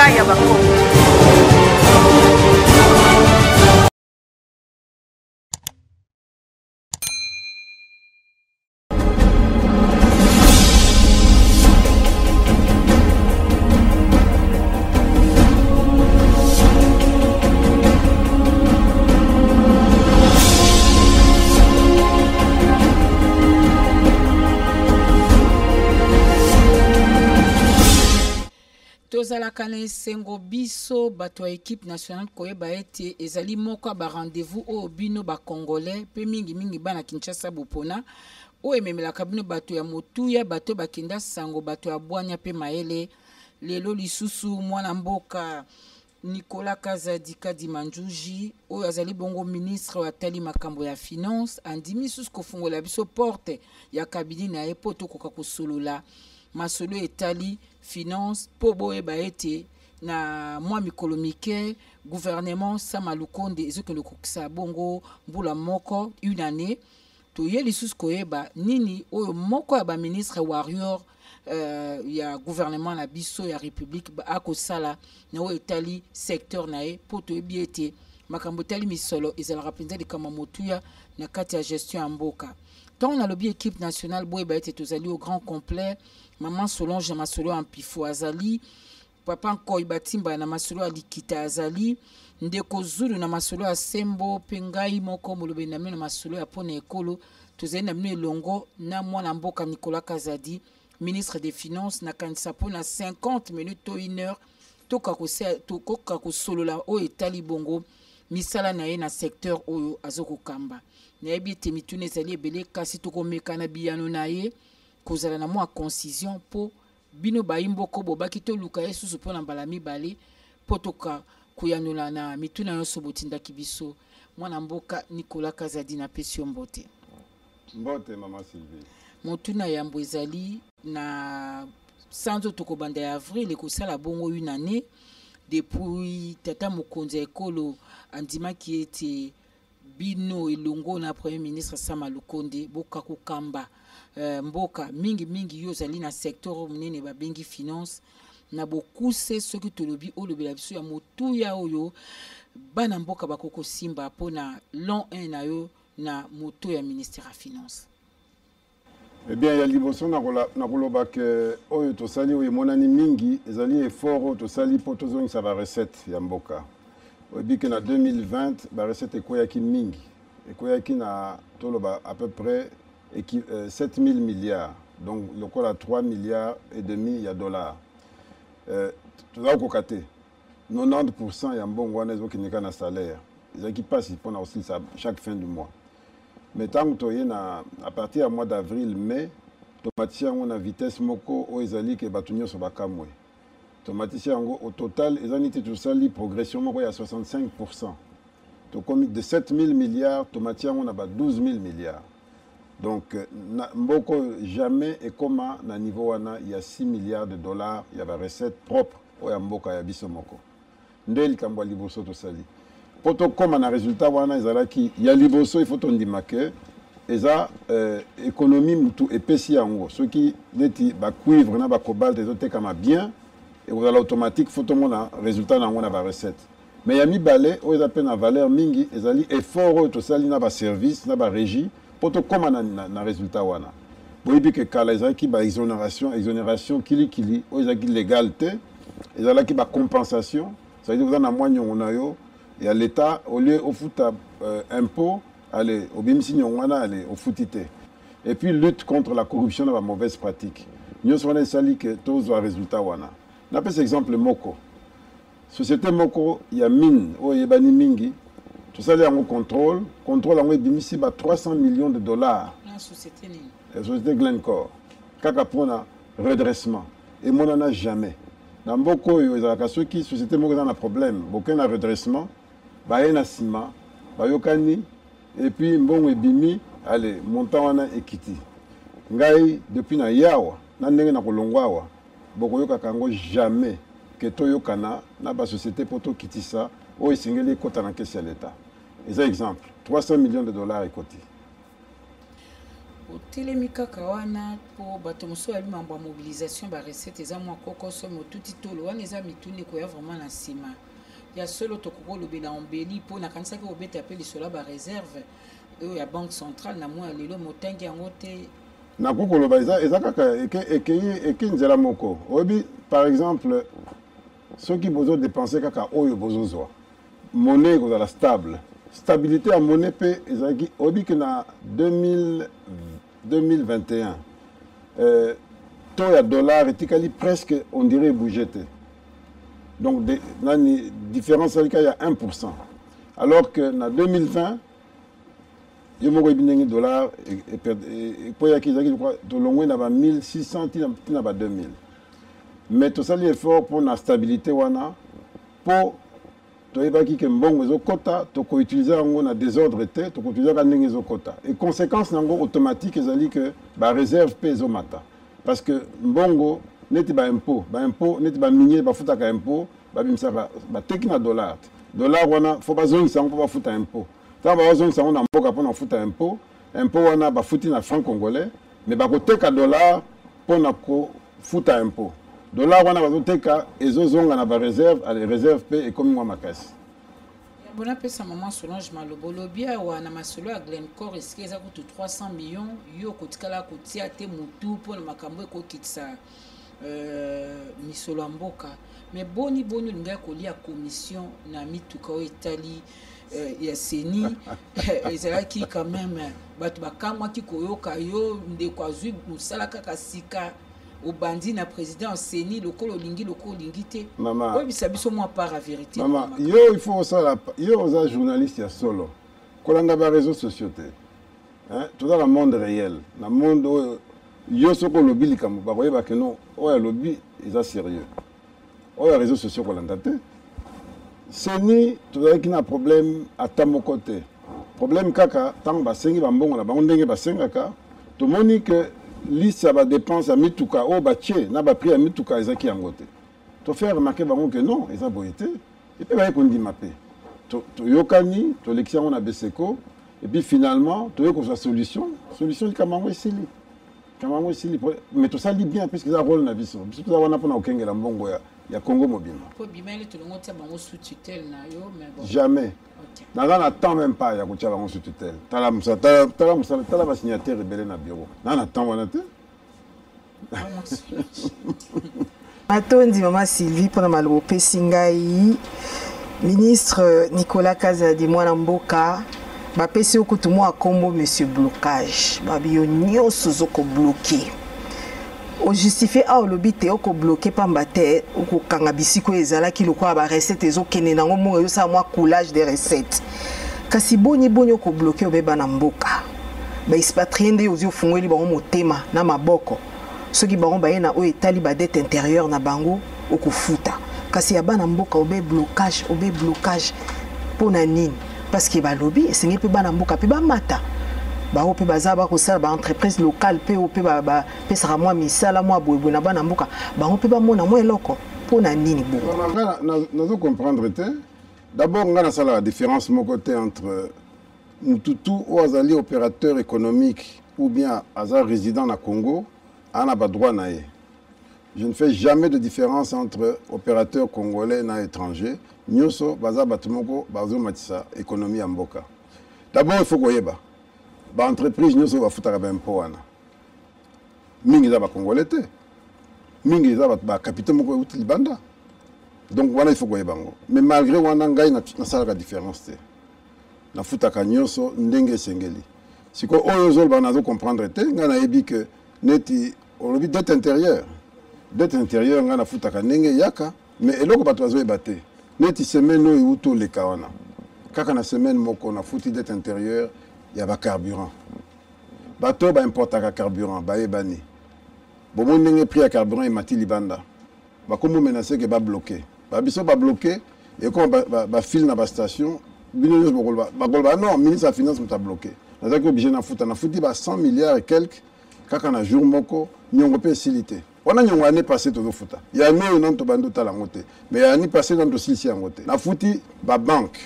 mboka ya bakongo. Tozalaka na esengo biso bato ya équipe nationale koyeba ete ezali moko ba rendez-vous o bino ba congolais pe mingi bana Kinshasa bopona o ememelaka bino bato ya motuya bato bakenda sango bato ya bwanya pe maele lelo lisusu mwana mboka Nicolas Kazadi Kadimanjuji oyo azali bongo ministre wa tali makambo ya finance andimi susu kofungola biso porte ya kabini na ye po tokoka kosolola masolo etali finance po boyeba ete na mwa mikolo mike gouvernement Sama Lukonde ezokende kokisa bongo mbula moko une année toye lisusu koyeba nini oyo moko ya ba ministre warrior ya gouvernement na biso ya république akosala na oyo etali secteur na ye po toyebi ete makambo etali misolo ezalaka mpenza likama motuya na kati ya gestion ya mboka. Tant na lobby équipe nationale boyeba ete tozali au grand complet maman Solange na masolo ya Mpifo azali papa Nkoy Batimba na masolo ya Likita azali ndeko Zulu na masolo ya Sembo pengai moko molobe na na masolo ya pona ekolo tozali na mino elongo na mwana mboka Nicolas Kazadi ministre des finances na kanisa pona 50 minutes to 1 heure tokoka kosolola oyo etali bongo misala na ye na secteur oyo azokokamba nayebi ete mituna ezali ebele kasi tokomeka na biyano na ye kozala na mwa concision po bino bayimboko bobaki toluka ye susu mpo na mbala mibale po toka kuyanola na mituna nyonso botindaki biso mwana mboka Nicolas Kazadi na pesi yo mbote. Mbote mama Sylvie. Motuna yambo ezali na sanzo tokobanda ya avril ekosala bongo une année depuis tata mokonzi ya ekolo andimaki ete bino elongo na premier ministre Sama Lukonde boka kokamba mboka mingi yo zali na secteur munene babengi finance na bokuse soki tolobi olobela biso ya motuya oyo bana mboka bakoko simba pona long 1 na yo na moto ya ministère ya finance. Eh bien, il y a liboso na koloba ke oyo tosali oyo monani mingi ezali effort oyo tosali po tozongisa ba recette ya mboka. Oyebi ke na 2020 ba recette ekoyaki mingi ekoyaki na toloba à peu près 7 000 milliards, donc le coût à 3 milliards et demi ya dollars. Tozali kokate 90% ya mbongo wana ezokendeka na salaire ezaki pasi mpona aussi ça chaque fin du mois. Mais tant que à partir du mois d'avril, mai, tomatissi on a vitesse moko o ezali ke batunyo so bakamwe. Tomatissi au total, ezanité tout sali progression moko ya 65%. To comme de 7 000 milliards, tomatissi on a 12 000 milliards. Donc mboko jamais et comment na niveau wana il y a 6 milliards de dollars, il y a ba recette propre o ya mboka ya biso moko. Ndeli kambwa liboso to sali. Poto comme un résultat wana ezalaki ya liboso il faut on dit que eza économie mutu epesi yango soki neti ba cuivre na ba cobalt ezote kama bien et vous allez automatique faut on a résultat na ngona ba recette mais ya mibale o eza pe na valeur mingi ezali effort to sali na ba service na ba régie poto comme na résultat wana boyebi ke kala ezalaki ba exonération kili o ezalaki légalité ezalaki ba compensation ça veut dire vous en a moyen on a yo. Et à l'État, au lieu de foutre impôt, allez, au bimsi nyongwana, allez, au foutité. Et puis lutte contre la corruption et la mauvaise pratique. Nous sommes sali que tous les résultats wana. On appelle cet exemple Moko. Société Moko, il y a mine, oh yebani mingi. Tout ça est en contrôle en bimsi ba 300 millions de dollars. La société ni. La société Glencore. Kaka pona redressement. Et mon en a jamais. Dans Moko, il y a ceux qui société Moko dans un problème, aucun redressement. Baye sima, bayokani, et puis mbongo ebimi, allez, montant wana ekiti. Ngai, depuis na yawa, na ndenge na kolongwawa, boko yoka kango jamais, que to yokana, na ba société poto kitisa, o esengeli kota na kesi ya l'État. Et ça exemple, 300 millions de dollars ekoti. otelemi kaka wana mpo bato mosusu bayebi mambo ya mobilisation barecette eza mwa kokoso motuti tolo wana eza mituni ekoya vraiment na nsima ya solo tokoki olobela ombeli mpo nakanisaki kobeta mpe lisolo ya bareserve oyo ya banque centrale na mwa ya lelo motangi yango te nakoki koloba eza kaka eke nzela moko oyebi par exemple soki bozodepense kaka oyo bozozwa monnaie ekozala stable stabilité ya monnaie mpe ezalaki oyebi ke na 2021 taux ya dollar etikali presque on dirait ebouge te donc nani différence alika ya 1%, alors que na 2020 yo moko ebi ndenge dollar epoyaki ezalaki je crois tolongwe na ba 1600 tina ba 2000, mais tosali effort mpo na stabilité wana mpo toyebaki ke mbongo ezokota tokoutilize yango na désordre te tokoutilize kaka ndenge ezokota et conséquence nango automatique ezali ke bareserve mpe ezomata parce que mbongo neti baimpôt neti baminier bafutaka impôt babimisaka bateki na dollar dollar wana fo bazongisa yango mpo bafuta impôt ntango bazongisa yango na mboka mpo na futa impôt wana bafuti na franc congolais mais bakoteka dollar mpo na kofuta impôt dollar wana bazoteka ezozonga na bareserve ale reserve mpe ekomi mwa makasi bonapesa mama Solange Maloba olobi awa na masolo ya Glencore eske eza kutu 300 millions yo kotikala kotia te mutu mpo na makambo ekokitisa misolo ya mboka mais boni olingaki kolia commission na mituka oyo etali ya seni ezalaki quand même bato bakamwaki koyoka yo ndeko azwi mosala kaka sika obandi na président seni lokolo olingi te oyebisa biso mwa part ya vérité mama yo il faut osala yo oza journaliste ya solo kolanda ba réseaux sociaux te toza na monde réel na monde oyo yo soko olobi likambo bakoyeba ke non oyo alobi eza sérieux oyo réseaux sociaux kolanda te seni tozalaki na problème ata moko te problème kaka ntango basengi bambongo na bango ndenge basengaka tomoni ke liste ya badepense ya mituka oyo batie na baprix ya mituka ezaki yango te tofaire remarke bango ke non eza boye te epe baye kondima mpe toyokani tolekisi yango na beseko epuis finalement toye kozwa solution likambo yango esili mais tosali bien puisque eza rôle na biso toza wana mpona kokengela mbongo ya Congo mobima jamais naza na temps même pas ya kotia bango sous tutelle tala basignatere ebele na bureau na na temps wana te atondi mama Sylvie mpona maloba opesi ngai ministre Nicolas Kazadi mwana mboka bapesi okutu mwa kombo monsieur blocage babi yo nyonso ozokobloke ojustifie a olobi te okobloke pamba te okokanga bisiko ezalaki lokola barecette ezokende nango mongo ezosala mwa coulage de recette kasi boni okobloke obeba na mboka baexpatrie nde ozi ofungweli bango motema na maboko soki bango baye na oyo etali badete intérieure na bango okofuta kasi ya bana mboka obe blocage mpo na nini parce que balobi esengi mpe bana mboka mpe bamata bao mpe baza bakosala baentreprise locale mpe oyo mpe bapesaka mwa misala mwa boyeboye na bana mboka bango mpe bamona mwa eloko mpo na nini bongo nazocomprendre te d'abord ngai nasala la différence moko te entre mututu oyo azali opérateur économique ou bien aza résident na Congo ana badroit na ye. Je ne fais jamais de différence entre opérateurs congolais et étrangers. Nyonso baza batumoko bazo matisa économie ya mboka. D'abord il faut koyeba ba entreprise nyonso ba futaka ba impôt wana. Mingi za ba congolais te. Mingi za ba capitaux moko uti libanda. Donc voilà il faut koyeba ngo. Mais malgré wana ngai na sala ka différence te. Na futaka nyonso ndenge sengeli. Siko oyo zol ba nazo comprendre te ngana yebi que neti olobi dette intérieure. Dette intérieure nga na futaka ndenge yaka mais eloko bato bazoyeba te neti semaine oyo uto leka wana kaka na semaine moko na futi dette intérieure ya ba carburant bato ba importaka carburant bayebani bomo ndenge prix ya carburant emati libanda bakomo menacer ke ba bloquer ba biso ba bloquer et comme ba file na ba station bino nyos bakoloba non ministre ya finance muta bloquer nazaki obligé na futi ba 100 milliards et quelques kaka na jour moko nyongo pe silité wana nyongo année passée to futa ya année non to bando tala ngote mais année passée non to silisi ngote na futi ba banque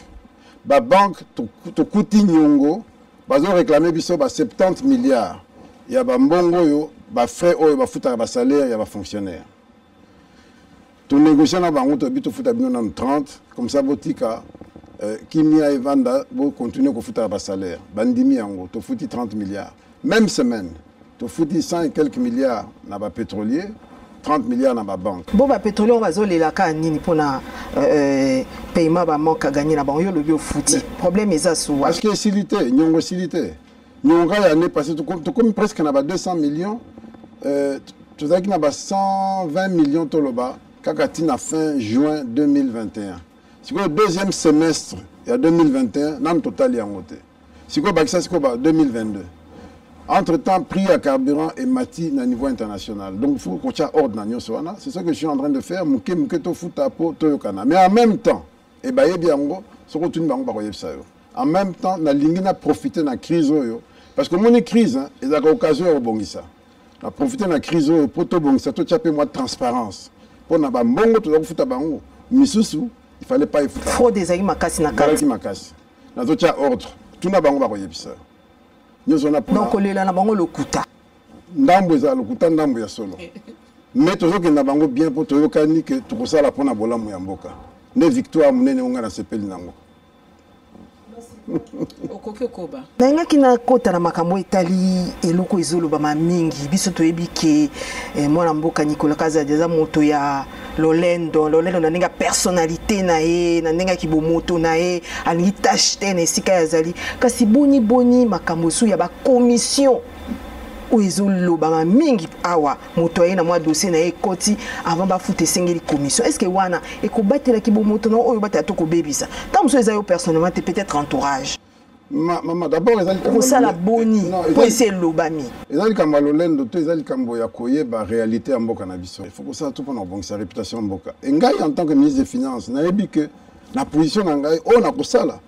to kuti nyongo bazo réclamer biso ba 70 milliards il y a bambongo yo ba frais oyo ba futa ba salaire il y a ba fonctionnaire to négocier na bango to bito futa bino na 30 comme ça botika kimia evanda bo continuer ko futa ba salaire bandimi yango to futi 30 milliards même semaine to futi 100 et quelques milliards na ba pétrolier 30 milliards dans ma banque. Bon, bah, pétrolier, on va zoler la canine pour na paiement, bah, manque à gagner la banque, le bio fouti. Problème est ça, souvent. Parce que silité, n'y a pas silité. N'y a pas l'année passée, tout comme presque n'a pas 200 millions, tout ça qui n'a pas 120 millions de dollars, Kakatina fin juin 2021. C'est quoi le deuxième semestre, il y a 2021, dans le total, il y a un côté. C'est quoi, c'est quoi, 2022. Entre-temps, prix à carburant et mati à niveau international. Donc, il faut qu'on ait ordre. C'est ce que je suis en train de faire. Mais en même temps, en même temps, on a profité de la crise. Parce que mon crise, il y a une occasion de rebondir. On a profité de la crise pour tout rebondir. Tout a moins de transparence. Pour nous, il fallait pas y foutre. Fraude des aïe makasi na kati. On a ordre. Tout n'a pas rebondir. Donc, on est là, on le kuta. Ndambo eza le kuta ndambo ya solo. Mais toujours que nabango bien pour toujours kani que tout ça la pona bola mu ya mboka. Ne victoire munene onga na sepeli nango. Okokoba. Nanga kina kota na makambo etali eloko ezolo ba mingi biso to ebike mwana mboka Nicolas Kaza déjà moto ya Lolendo na nenga personnalité na ye na nenga kibomoto na ye ali tachete na sika ya zali kasi boni makambo su ya ba commission o ezolo ba mingi awa moto ye na mwa dossier na ye koti avant ba fute sengeli commission est-ce que wana e ko batela kibomoto no oyo batela to ko bebisa tant so ezayo personnellement peut-être entourage. Maman, d'abord, les la boni, pour essayer l'obami. Les ali Kamalolendo, les ali Kamboya Koye, la réalité en Boka Nabiso. Il faut que ça tout pendant bon sa réputation en Boka. Et Ngaï en tant que ministre des Finances, n'a dit que la position d'Angaï, on a pour ça là.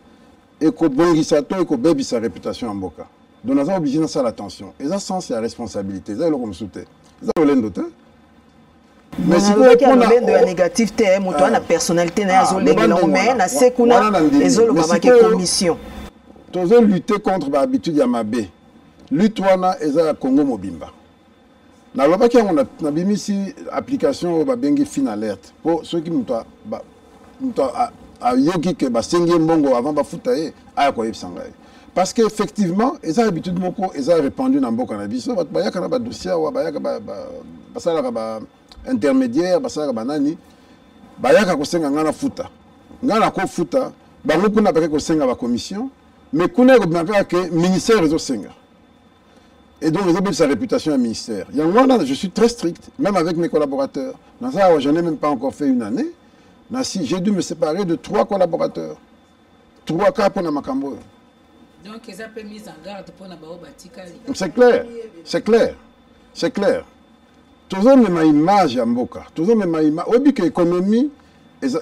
Et que bon sato et que bébi sa réputation en Boka. Donc nous avons obligé de ça l'attention. Et ça sens la responsabilité. Ça le comme sauter. Ça Lolendo te. Mais si vous avez un négatif, tu as une personnalité, tu as une commission. Tu as lutter contre l'habitude de Yamabé. Lutte wana eza Congo Mobimba. Na loba ki on a bimi si application ba bengi fin alerte pour ceux qui muta a yoki ke ba sengi mbongo avant ba futaye aya ko yebsangai. Parce que effectivement, eza habitude moko eza répandu na mboka na biso ba yaka na ba dossier wa ba yaka ba sala ba intermédiaire ba sala ba nani ba yaka ko senga ngana futa. Ngana ko futa ba ngoku na ba ko senga ba commission. Mais connaît que le ministère est au Sénégal. Et donc, ils ont sa réputation à ministère. Je suis très strict, même avec mes collaborateurs. Dans ça, je n'ai même pas encore fait une année. J'ai dû me séparer de 3 collaborateurs. 3 cas pour Namakambo. Donc, ils ont été mis en garde pour Nabaobatikali. C'est clair. C'est clair. C'est clair. Toujours même image à Mboka. Toujours même image. Au but que l'économie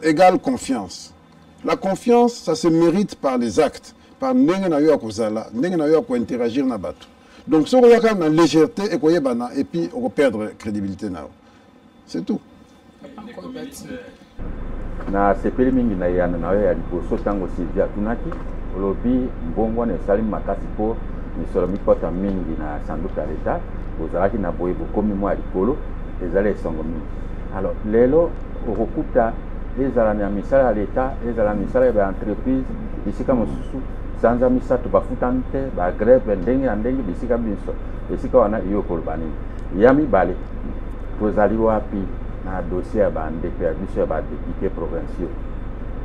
égale confiance. La confiance, ça se mérite par les actes. Par n'enga kozala n'enga interagir na bato. Donc si on a une légèreté et puis on va perdre crédibilité na. C'est tout. Na sepeli mingi na yana na ya liboso tango Sylvia tunaki olobi mbongo na sali makasi po ni solomi kota mingi na sanduka leta ozalaki na boye bokomi mwa likolo ezala esongo mingi. Alors lelo okukuta ezala na misala leta ezala misala ya entreprise isika mosusu sanza misato bafutante ba grève ndenge na ndenge bisika biso bisika wana iyo kolbani yami bale tozali wapi na dossier ba ndeko ya biso ba députés provinciaux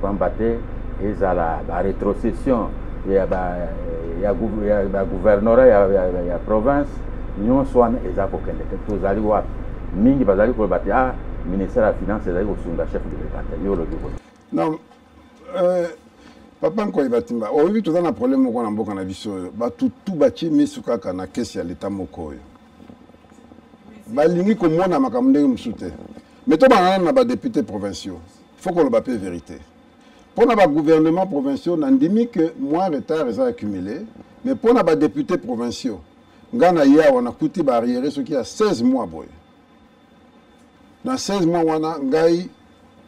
kwamba te ezala ba rétrocession ya ba gouvernorat ya province nyonso wana ezako kende tozali wapi mingi bazali kolbati ministère ya finance ezali kosunga chef de l'état yo lo duko non Papa Nkoy Batimba, aujourd'hui tout un problème au Mboka na biso, ba tout bati mesuka kana kesi ya l'état moko yo. Ba lingi ko mona makamde msute. Mais to ba na ba députés provinciaux. Faut qu'on le bape vérité. Pour na ba gouvernement provinciaux n'andimi que moins retard est accumulé, mais pour na ba députés provinciaux, ngana ya wana kuti barrière ce qui a 16 mois boy. Dans 16 mois wana ngai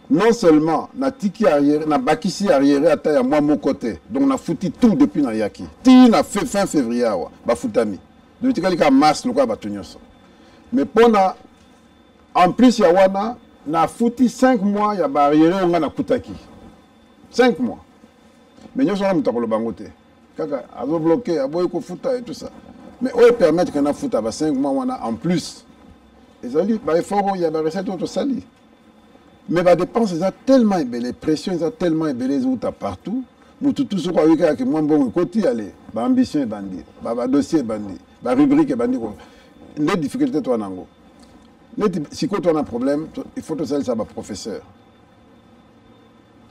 non seulement na tiki arrière na bakisi arrière ata ya moi mon côté donc na fouti tout depuis na yaki ti na fait fin février wa ba futami de tikali ka masse lokola bato nyonso. Mais pona en plus ya wana na futi 5 mois ya barrière on na kutaki 5 mois. Mais nyonso na mutakolo bango te kaka azo bloqué aboy ko futa et tout ça. Mais on permettre qu'on a futa ba 5 mois wana en plus. Ezali ba effort ya ba recette auto sali. Mais les dépenses sont tellement ébellées, les pressions sont tellement ébellées partout. Tout ce qu'on a que moi, bon, côté aller, ambition est bandit, dossier est bandit, rubrique est bandit. Les difficultés, toi, nango. Si tu as un problème, il faut que tu sois professeur.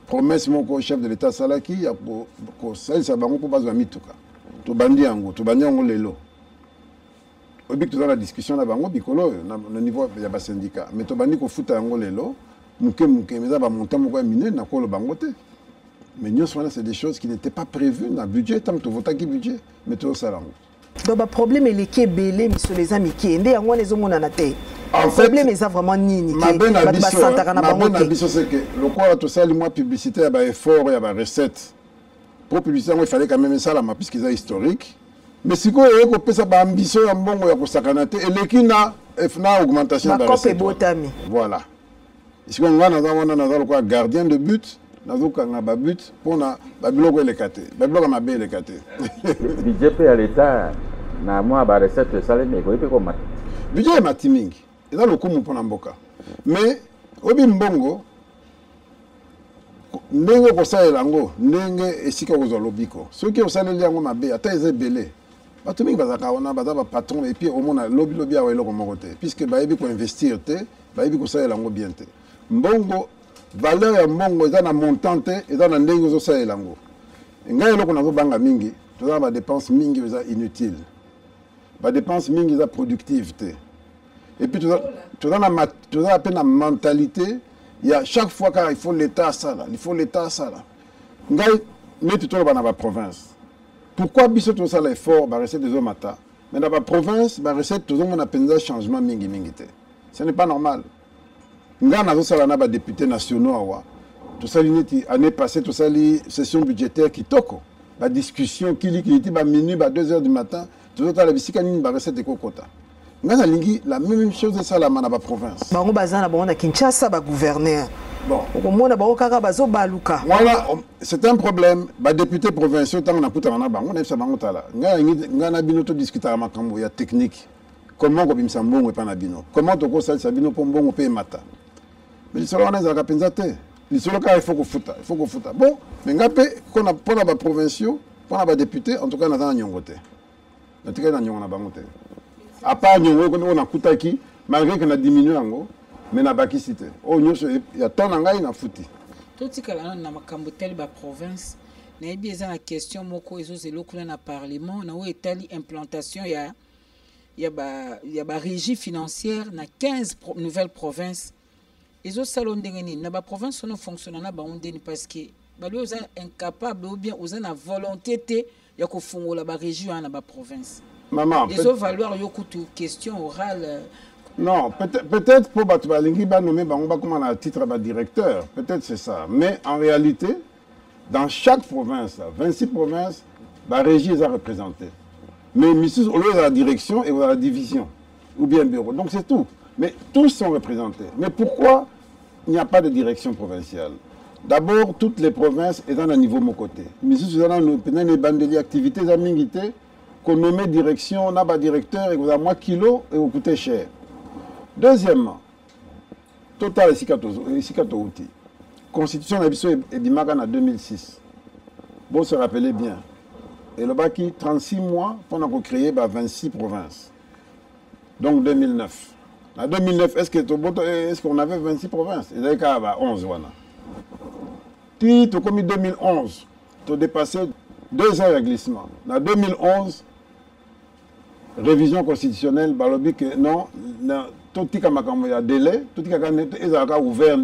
Promesse, mon chef de l'État, Salaki, il y a pour ça, ça va pas besoin de tout cas. Tu bandis en go, tu bandis en go les lots. Au but, tu as la discussion là-bas, au niveau, il y a pas syndicat. Mais tu bandis qu'on fout en go les lots. Mais c'est des choses qui n'étaient pas prévues dans le budget, tant que tu votes qui budget, mais tout ça. Donc le problème est que belé mais sur les amis qui est ndé ngone zo mona na te. Le problème est vraiment nini ma ben ambition c'est que le quoi tout ça le mois publicité ya ba effort ya ba recette. Pour publicité il fallait quand même ça là puisque c'est historique. Mais si quoi ko pesa ba ambition ya mbongo ya ko sakana te et lekina na augmentation ba recette. Voilà. Si on a un gardien de but, on a un but pour un biloko élecate. Biloko ma bien élecate. Budget à l'État, na moi ba recette salé mais ko ko mat. Budget matiming. Et là le coup pour Mboka. Mais obi mbongo ndenge ko sa elango, ndenge esika ko zolobiko. Ceux qui ont salé yango mabe ata ezebele. Batuming bazaka ona bazaba patron et puis au moins lobby a welo ko mokote puisque ba yebi ko investir te, ba yebi ko sa elango bien te. Mbongo valeur ya mbongo eza na montante eza na ndenge zo sa elango ngai eloko nazo banga mingi toza ba dépenses mingi eza inutile ba dépenses mingi eza productive te et puis toza na peine na mentalité il y a chaque fois car il faut l'état ça là ngai neti tolo bana ba province pourquoi biso to ça l'effort ba recette des omata mais dans ba province ba recette tozo mona penza changement mingi te ce n'est pas normal. Nous avons des députés nationaux. Tout ça, l'année passée, tout ça, session budgétaire qui toque. La discussion qui était à minuit, à 2 h du matin, tout ça, la visite qui a recette de Kokota. Nous avons la même chose de ça, la province. Nous avons Kinshasa, le gouverneur. Bon. C'est un problème. Les députés provinciaux, on a discuté de la technique. Comment on peut s'embonner pas nabino? Comment on peut s'allier sabino pour bon payer mata? Mais les soldats on a pensé. Les soldats il faut qu'on foute. Bon, mais ngapé qu'on a pour la provinciaux, pour la député, en tout cas on a nyongote. En tout cas on a nyongona bangote. À part nyongo on a kutaki malgré qu'on a diminué ango, mais na bakisité. Oh nyonso il y a tant ngai na futi. Tout ce que na makambo tel ba province, na yebi eza na question moko ezo zelo kuna na parlement, na o etali implantation ya il y a ba régie financière dans 15 nouvelles provinces. Les autres salons dans la province ne fonctionnent pas parce que ils sont incapables ou bien ils ont la volonté de faire la région dans la province. Maman, ils ont valoir une question orale. Non, peut-être pour Batubalingi, nommer comme un titre de directeur. Peut-être c'est ça. Mais en réalité, dans chaque province, 26 provinces, la régie est représentée. Mais Missus, au lieu de la direction et de la division, ou bien bureau. Donc c'est tout. Mais tous sont représentés. Mais pourquoi il n'y a pas de direction provinciale? D'abord, toutes les provinces sont à un niveau mon côté. Missus, nous avons des bandeliers activités, qu'on nomme direction, on a un directeur, et vous avez moins kilo, et vous coûtez cher. Deuxièmement, total Sikato outil. Constitution de Bimagan en 2006. Bon, se rappelez bien. Et le Baki, 36 mois pour créer 26 provinces. Donc 2009. En 2009, est-ce qu'on avait 26 provinces? Il y avait 11. Puis, comme 2011, tu as dépassé 2 ans de glissement. En 2011, révision constitutionnelle, balobi que non, tout ce qui a délai, tout ce qui a ouvert,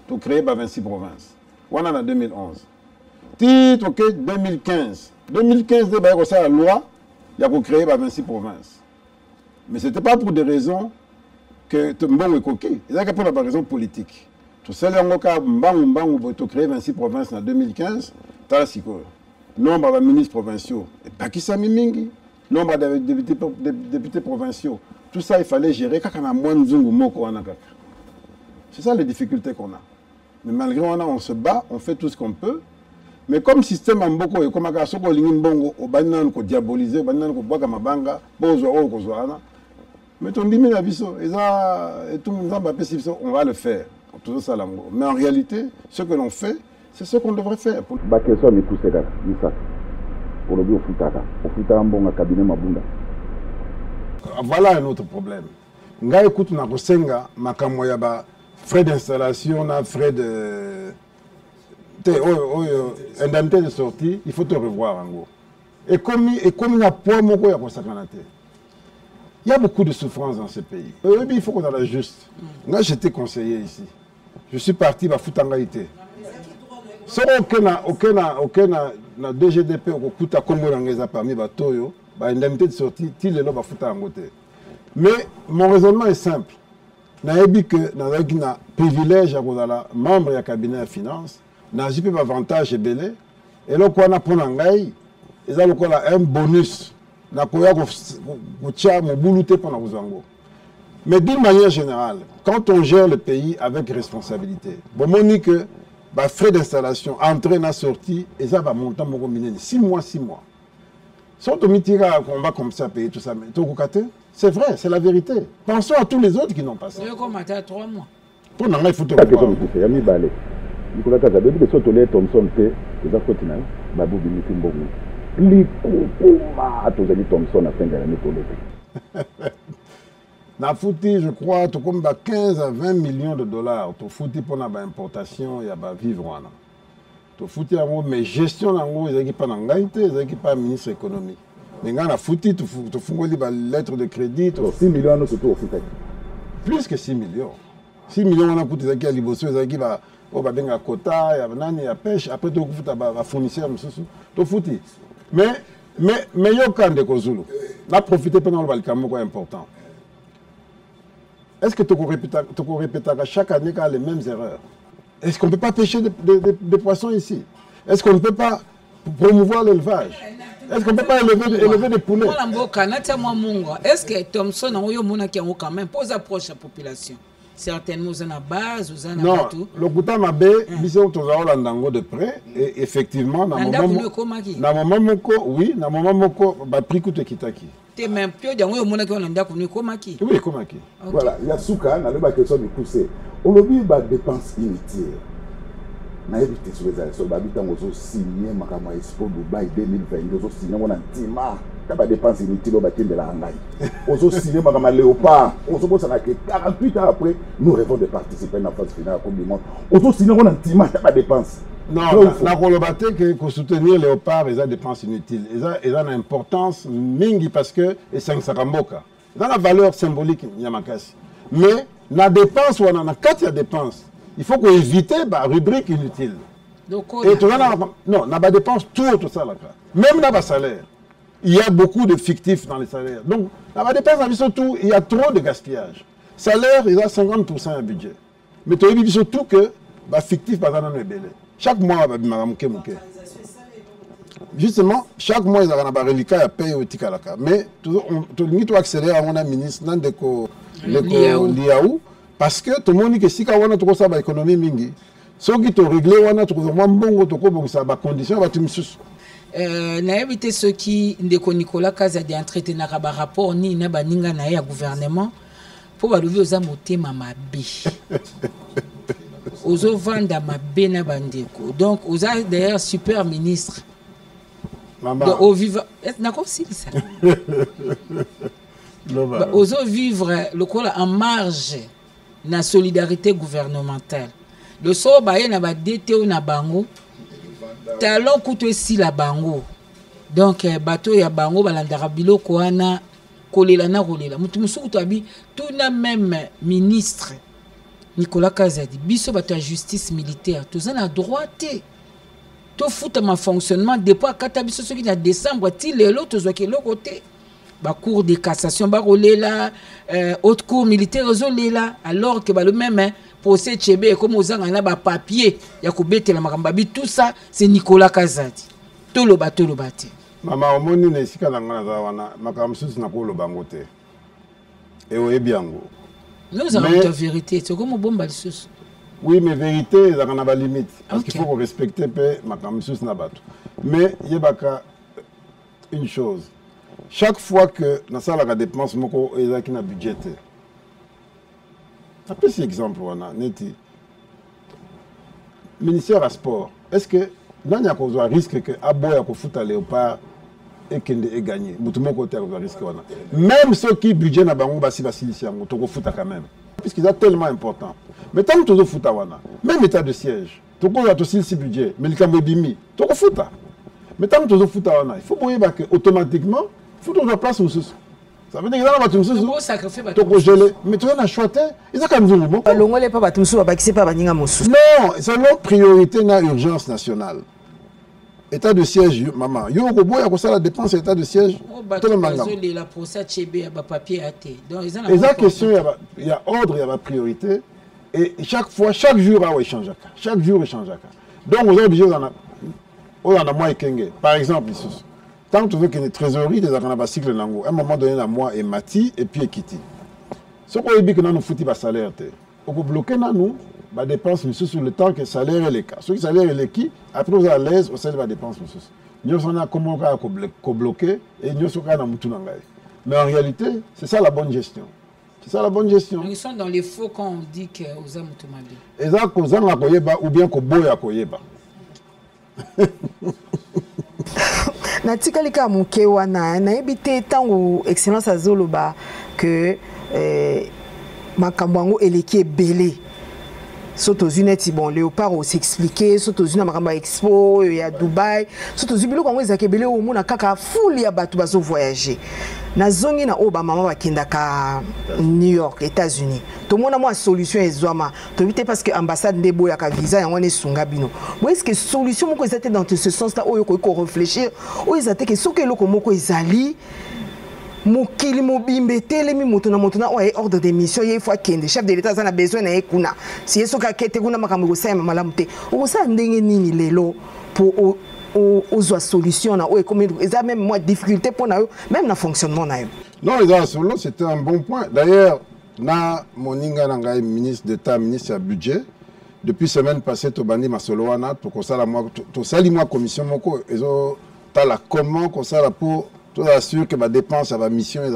tu créé 26 provinces. Voilà en 2011. Titre 2015. 2015, il y a la loi, il y a créé 26 provinces. Mais ce n'était pas pour des raisons que tu es coquille. C'est pour la raison politique. Tu sais, tu as créé 26 provinces en 2015, tu as le nombre de ministres provinciaux. Et pas qui s'est mis mingi. nombre de députés provinciaux. Tout ça, il fallait gérer. C'est ça les difficultés qu'on a. Mais malgré ça, on se bat, on fait tout ce qu'on peut. Mais comme système en beaucoup, et comme à Soko Lingimbongo, au Banan ko diaboliser, au Banan ko boka mabanga, bozo o ko zoana. Mais ton dimi la biso, et tout le monde on va le faire. Tout ça mais en réalité, ce que l'on fait, c'est ce qu'on devrait faire. Ba question mi kuseka, Misa. Pour le bio futaka, au futaka mbonga cabinet mabunda. Voilà un autre problème. Nga écoute na kosenga makambo ya ba frais d'installation, na frais de indemnité de sortie, il faut te revoir en gros. Et comme il y a poids moko ya kosakanate. Il y a beaucoup de souffrance dans ce pays. Il faut qu'on ait la juste. Moi, j'étais conseiller ici. Je suis parti à Foutangaïté. Si aucun DGDP au Kuta Congo n'a parmi Batoyo, l'indemnité de sortie, il est là à Foutangaïté. Mais mon raisonnement est simple. Je sais que nous avons un privilège à être membre du cabinet de finance, nous avons un avantage et belé. Et là, on a un bonus. Mais d'une manière générale, quand on gère le pays avec responsabilité, bon, on dit que les frais d'installation, entrée et sortie, et ça va monter 6 mois. Si on va comme ça payer tout ça, c'est vrai, c'est la vérité. Pensons à tous les autres qui n'ont pas ça. Il y a 3 mois. Pour nous, il faut na fouti, je crois, tout comme 15 à 20 millions de dollars. Tout fouti pour l'importation, il y a vivre. Tout fouti, mais gestion, ils n'ont pas d'engagement, ils n'ont pas de ministre de l'économie. Mais quand on a fouti, tout fouti, lettre de crédit. 6 millions, c'est tout au fouti. Plus que 6 millions. 6 millions, on a coûté à Liboso, ils ont un quota, il y a pêche, après tout le fournisseur, tout fouti. Mais il y a un cas de Kozulu. On a profité pendant le Balkamo, important. Est-ce que tu peux répéter chaque année les mêmes erreurs? Est-ce qu'on ne peut pas pêcher des poissons ici? Est-ce qu'on ne peut pas promouvoir l'élevage? Est-ce qu'on ne peut pas élever des poulets? Est-ce que Thomson a quand même pose approche à la population? Certainement, vous en avez base, vous en avez tout. Non, le Kouta Mabé, ils ont de près, et effectivement, dans mon moment, oui, dans mon moment, prix coûte kitaki. Même plus de oui, komaki. Voilà, il y a Souka, dans le question de pousser. On a vu des dépenses inutiles. Na évité sur les sur habitant aux signé makama Expo Dubaï 2020 aux signé on antima pas dépenses inutiles au bâtiment de la Hangaï aux signé makama Léopard on se pose à 48 ans après nous rêvons de participer à la phase finale comme du monde aux signé on antima pas dépenses. Non, la Kolobate que soutenir Léopard, ils ont des dépenses inutiles. Ils ont une importance mingi parce que c'est un sakamboka. Ils ont la valeur symbolique Yamakasi. Mais la dépense, ou on a 4 dépenses. Il faut qu'on évite la rubrique inutile. Et tu vois, non, on a des dépenses, tout ça là. Même dans le salaire, il y a beaucoup de fictifs dans les salaires. Donc, dans la dépense, surtout, il y a trop de gaspillage. Salaire, il y a 50% de budget. Mais tu as surtout que le fictif, par exemple, est belé. Chaque mois, justement, chaque mois, il y a un reliquat à payer au Tikalaka. Mais tu dois accélérer à mon ministre, dans l'IAU, parce que tout le monde dit que si on a trop ça, l'économie mingi. Si on a réglé, on a trop de conditions, on va tout na évité ceux qui ndeko Nicolas Kazadi entretenir un rapport ni na baninga na ya gouvernement pour balobi oza motema mabe. Ozo vanda mabe na bandeko. Donc oza d'ailleurs super ministre. Maman. Au vivre na comme si ça. Ozo vivre le col en marge na solidarité gouvernementale. Le so baye na ba DTO na bango. Talon coûte si la bango. Donc bateau ya bango balandara biloko wana kolela na kolela. Mutu musuku to abi tout na même ministre Nicolas Kazadi biso bato ya justice militaire tous en droite. To futa ma fonctionnement depuis kata biso soki na décembre ti lelo to zoki le côté ba cour de cassation ba kolela haute cour militaire zolela alors que ba le même procès Tchébé comme ozanga na ba papier ya ko betela makamba bi tout ça c'est Nicolas Kazadi. To lo bato Mama omoni na esika na ngana za wana makamsusu na kolo bangote. Et oyebiango. Nous avons la vérité, c'est comme bomba le sous. Oui, mais vérité, ça n'a pas de limite. Parce qu'il faut respecter makamsusu na bato. Mais yebaka une chose. Chaque fois que dans ça la dépense moko ezaki na budgété. Un petit exemple wana neti. Ministère à sport. Est-ce que dans y a un risque que aboya ko futa léopard et kende est gagné. Mutumo côté a risque wana. Même ceux qui budget na bango basi yango to ko futa quand même. Puisque c'est tellement important. Mais tant que tu futa wana, même état de siège, to ko to si budget, mais le kambo bimi, to ko futa. Mais tant que tu futa wana, il faut boyer que automatiquement faut trouver place au sous. Ça veut dire que dans la voiture, tu peux geler. Mais tu as un choix, ils ont quand même vu. Non, c'est leur priorité dans l'urgence nationale. État de siège, maman. Il y a la dépense état de siège. Et la question, il y a ordre, il y a la priorité. Et chaque fois, chaque jour, il change. Chaque jour, il change. Donc, on est obligé de par exemple, tant que tu veux qu'il y ait une trésorerie, des cycle nango. À un moment donné, la moi et Mati et puis Ekiti. Ce qu'on dit que nous foutons le salaire, on peut bloquer nous, la dépense sur le temps que le salaire est le cas. Ce qui salaire est le qui, après vous êtes à l'aise, vous savez la dépense. Nous sommes comment on bloquer et nous sommes dans mutu nangai. Mais en réalité, c'est ça la bonne gestion. C'est ça la bonne gestion. Ils sont dans les faux quand on dit que vous avez mutu mabi. Et ça, qu'on a koyeba ou bien qu'on boya koyeba. Natikali ka muke wana na ebite tango excellence azoloba que makambo ngo eleki ebele soto zuneti bon léopard o s'expliquer soto zuna makambo expo ya Dubai soto zubilo ngo ezaki ebele o mona kaka full ya bato bazo voyager na zongi na oba mama bakenda ka New York États-Unis to mona moi solution ezwama to vite parce que ambassade ndebo ya ka visa yango ne sunga bino moi est-ce que solution moko ezate dans ce sens là oyo ko réfléchir o ezate que soke loko moko ezali mokili mobimbe telemi moto na ordre de mission il faut kende chef de l'état ça a besoin na ekuna si esoka kete kuna makambo sema malamu te o sa ndenge nini lelo pour aux solutions na o comme ça même moi difficulté pour na même na fonctionnement na yo. Non les solutions c'était un bon point. D'ailleurs na moninga na ngai ministre d'état ministre du budget depuis semaine passée to bandi masoloana to ko sala moi to sali moi commission moko ezo tala comment ko sala pour tout assure que ma dépense à ma mission est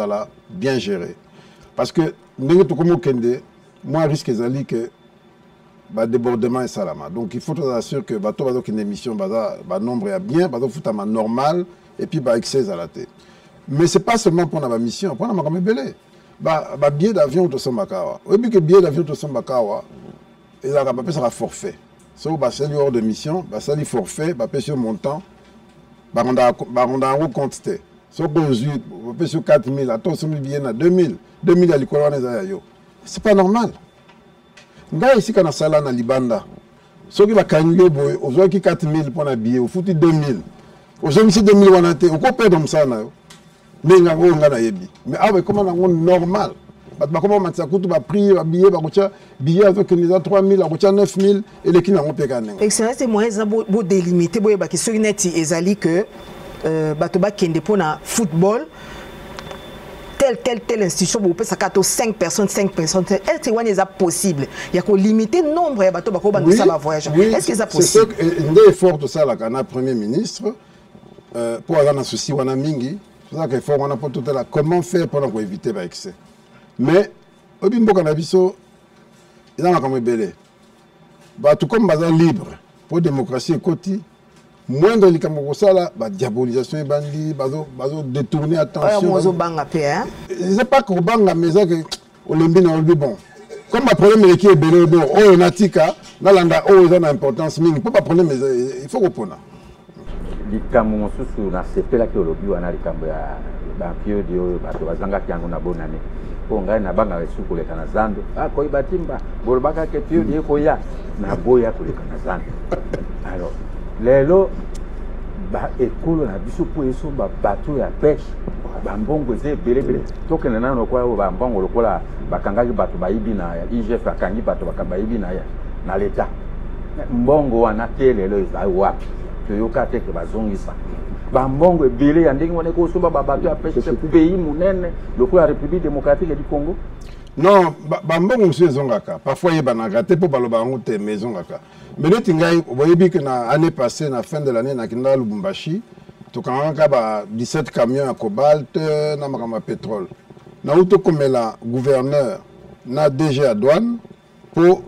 bien gérée. Parce que moi risque que le débordement est salama. Donc il faut tout assurer que une émission nombre est bien, ma normal et puis excès à la tête. Mais ce n'est pas seulement pour ma mission, pour ma belé. Billet d'avion de Sombakawa. Oui, que billet d'avion de Sombakawa, il a un forfait. Si vous avez hors de mission, ça dit forfait, sur montant, on a un quantité. Si on peut sur 4 000, attends, si on a 2 000, 2 000 à l'école, c'est pas normal. Nga ici, quand on a salé dans Libanda, ceux qui ont gagné, on a 4 000 pour un billet, on fout 2 000. On a 2 000, on a perdre comme ça. Mais on a yebi. Mais comment on est normal? Comment on a coûté prix, billet, billet avec 3 000, 9 000, et les qui n'ont pas gagné. Excellent, c'est moi, je délimiter, parce que ce qui est que Batoba Kende pour na football telle institution vous pouvez ça 5 personnes est-ce que c'est possible il y a qu'on limiter le nombre de bateaux bako bando ça va voyager est-ce que c'est possible c'est un effort de ça la kana premier ministre pour avoir un souci wana mingi c'est ça qu'il faut on a pas tout là comment faire pour éviter ba excès mais obimbo kana biso ina na comme belé ba tout comme bazar libre pour démocratie côté moindre likambo sala ba diabolisation et bandi bazo détourner attention c'est pas que banga mais ça que olembi na olbi bon comme ma problème qui est belé bon o natika na landa o ils ont importance mingi pas problème mais il faut répondre likambo mosusu na sepela ke olobi wana likambo ya ba pio dio bato bazanga kyango na bonane po ngai na banga esuku leka na zando ko ibatimba bolbaka ke pio dio ko ya na boya ko leka na zando alors lelo ba ekolo na biso po eso ba bato ya pêche ba mbongo ze belebele tokena nano kwa ba mbongo lokola bakangaki bato bayibi na ya IGF akangi bato bakabayibi na ya na leta mbongo wana te lelo eza wapi toyoka te ke bazongisa bambongo ebele ya ndenge wana kosomba babato ya pêche pays munene lokola République démocratique du Congo. Non, bambongo monsieur ezongaka parfois yebanaka te po baloba yango te mais ezongaka mais neti ngai boyebi ke na année passée na fin de l'année nakinda Lubumbashi tokangaka ba 17 camions ya cobalt na makambo ya pétrole na uto komela gouverneur na DG à douane po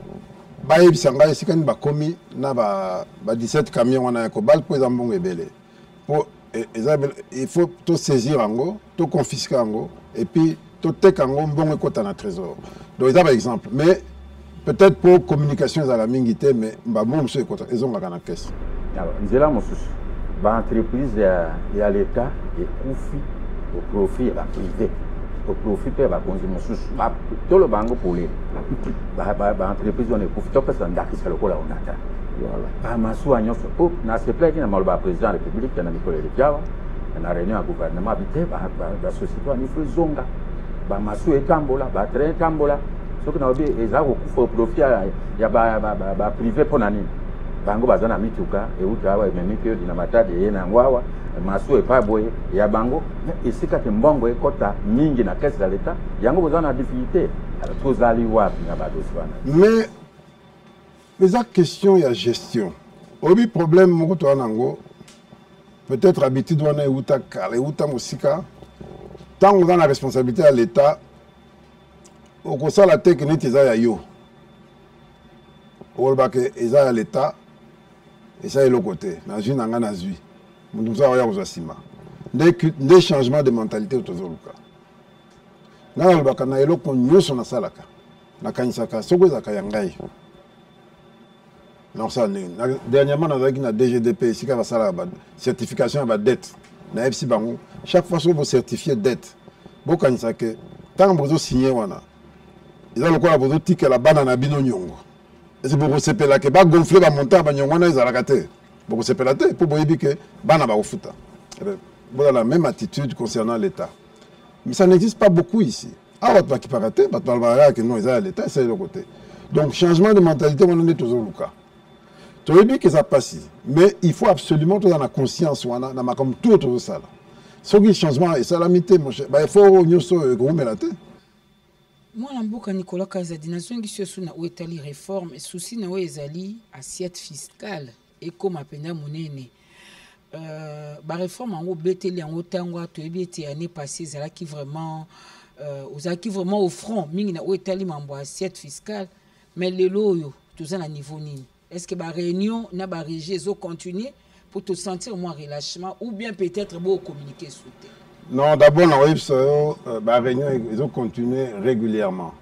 bayebisa ngai esika nini bakomi na ba 17 camions wana ya cobalt po eza mbongo ebele po il faut to saisir yango to confisquer yango et puis tout est en bon écoute dans trésor. Donc c'est un exemple. Mais peut-être pour communication à la mingité, mais bah bon monsieur écoute, ils ont la caisse. Alors nous allons monsieur, bah entreprise il y a l'État et au profit et la privé. Au profit et la consommation. Bah tout le banque pour les. Bah entreprise on est profit parce que ndaki c'est le quoi là on attend. Voilà. Bah masu agnon oh na se plaît qu'il mal président de la République qui a Nicolas Diawa, na réunion à gouvernement habité bah société on y fait zonga. Ba masu etambola ba train etambola soki na obi ezako kufa profit ya ba privé pona nini bango bazana mituka euta wa memiki yo dina matadi ye na ngwawa masu epa boye ya bango esika te mbongo ekota mingi na caisse de l'État yango bazana difficulté alors tozali wapi na badosi wana mais la question ya gestion obi problème moko to nango peut-être habitude wana euta kale euta musika. Tant qu'on a la responsabilité à l'État, au conseil la technique est à yo. Au bas que est à l'État, et ça est l'autre côté. Dans une angana zui, nous avons aux asima. Des changements de mentalité autour de l'Uka. Dans le bas qu'on a eu l'autre qu'on y a salaka. Na kanisaka, soko zaka yangai. Non ça dernièrement on a vu na DGDP ici qui va ça la certification à dette. Na FC Bango. Chaque fois que vous certifiez dette, vous savez que tant que vous signez, vous avez le ticket la banane à bino nyongo. Et c'est pour que vous là que vous gonflez la montagne, vous avez la tête. Vous avez la tête pour vous dire que banane va au foot. Vous avez la même attitude concernant l'État. Mais ça n'existe pas beaucoup ici. Ah, votre qui paraît, votre que non, ils ont l'État, c'est le côté. Donc, changement de mentalité, on en est toujours le cas. Tu veux dire que ça passe. Mais il faut absolument tout dans la conscience, on a comme tout autour de ça. Ce qui changement et salamité, mon cher, il faut que nous gros mélate. Moi, je Nicolas Kazadi, nation qui se souvient où est réforme, et souci na ezali assiette fiscale et comme apena monene. Ba réforme en beteli en otangwa to ebeti année passée zala qui vraiment au front mingi na etali mambo assiette fiscale mais les loyo tout à niveau nini. Est-ce que la réunion n'a pas régi, ils ont continué pour te sentir moins relâchement ou bien peut-être beau communiquer sous terre? Non, d'abord, la réunion, ils ont continué régulièrement.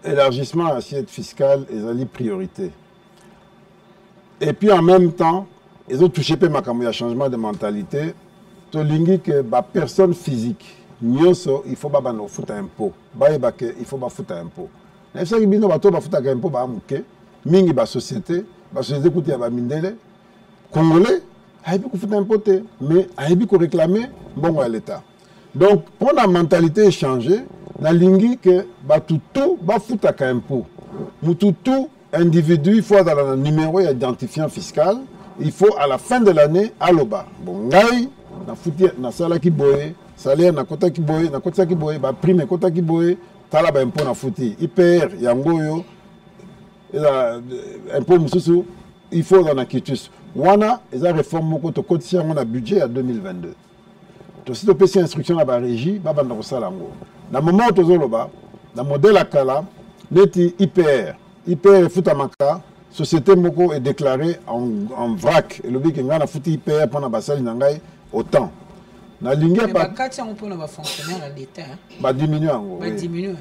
Élargissement à l'assiette fiscale, ils ont dit priorité. Et puis en même temps, ils ont touché un changement de mentalité. Tu as que la personne physique, il faut pas foutre un impôt. Il faut pas foutre un impôt. Il faut pas foutre un impôt. Mingi ba société coûte ba mindele congolais aibi ko futa importer mais aibi ko réclamer bon à l'état. Donc pour la mentalité changer na lingi que ba tout ba futa ka impôt. Mututu individu il faut dans le numéro identifiant fiscal, il faut à la fin de l'année aloba. Bon ngai na futi na sala ki boye, salaire na kota ki boye, na kota ki boye, ba prime kota ki boye, tala ba impôt na futi. IPR yangoyo un peu il faut dans la quitus. Wana, ils ont réforme au quotidien on a budget à 2022. Donc si tu peux instruction à la régie, baba na kosala ngo. Na moment où tozoloba, na modèle akala, neti IPR futamaka, société moko est déclarée en vrac. Et le but que ngana futi IPR pendant basali nangai autant. Na lingi pas katia on peut na fonctionnaire à l'état. Ba diminuer ngo. Ba diminuer.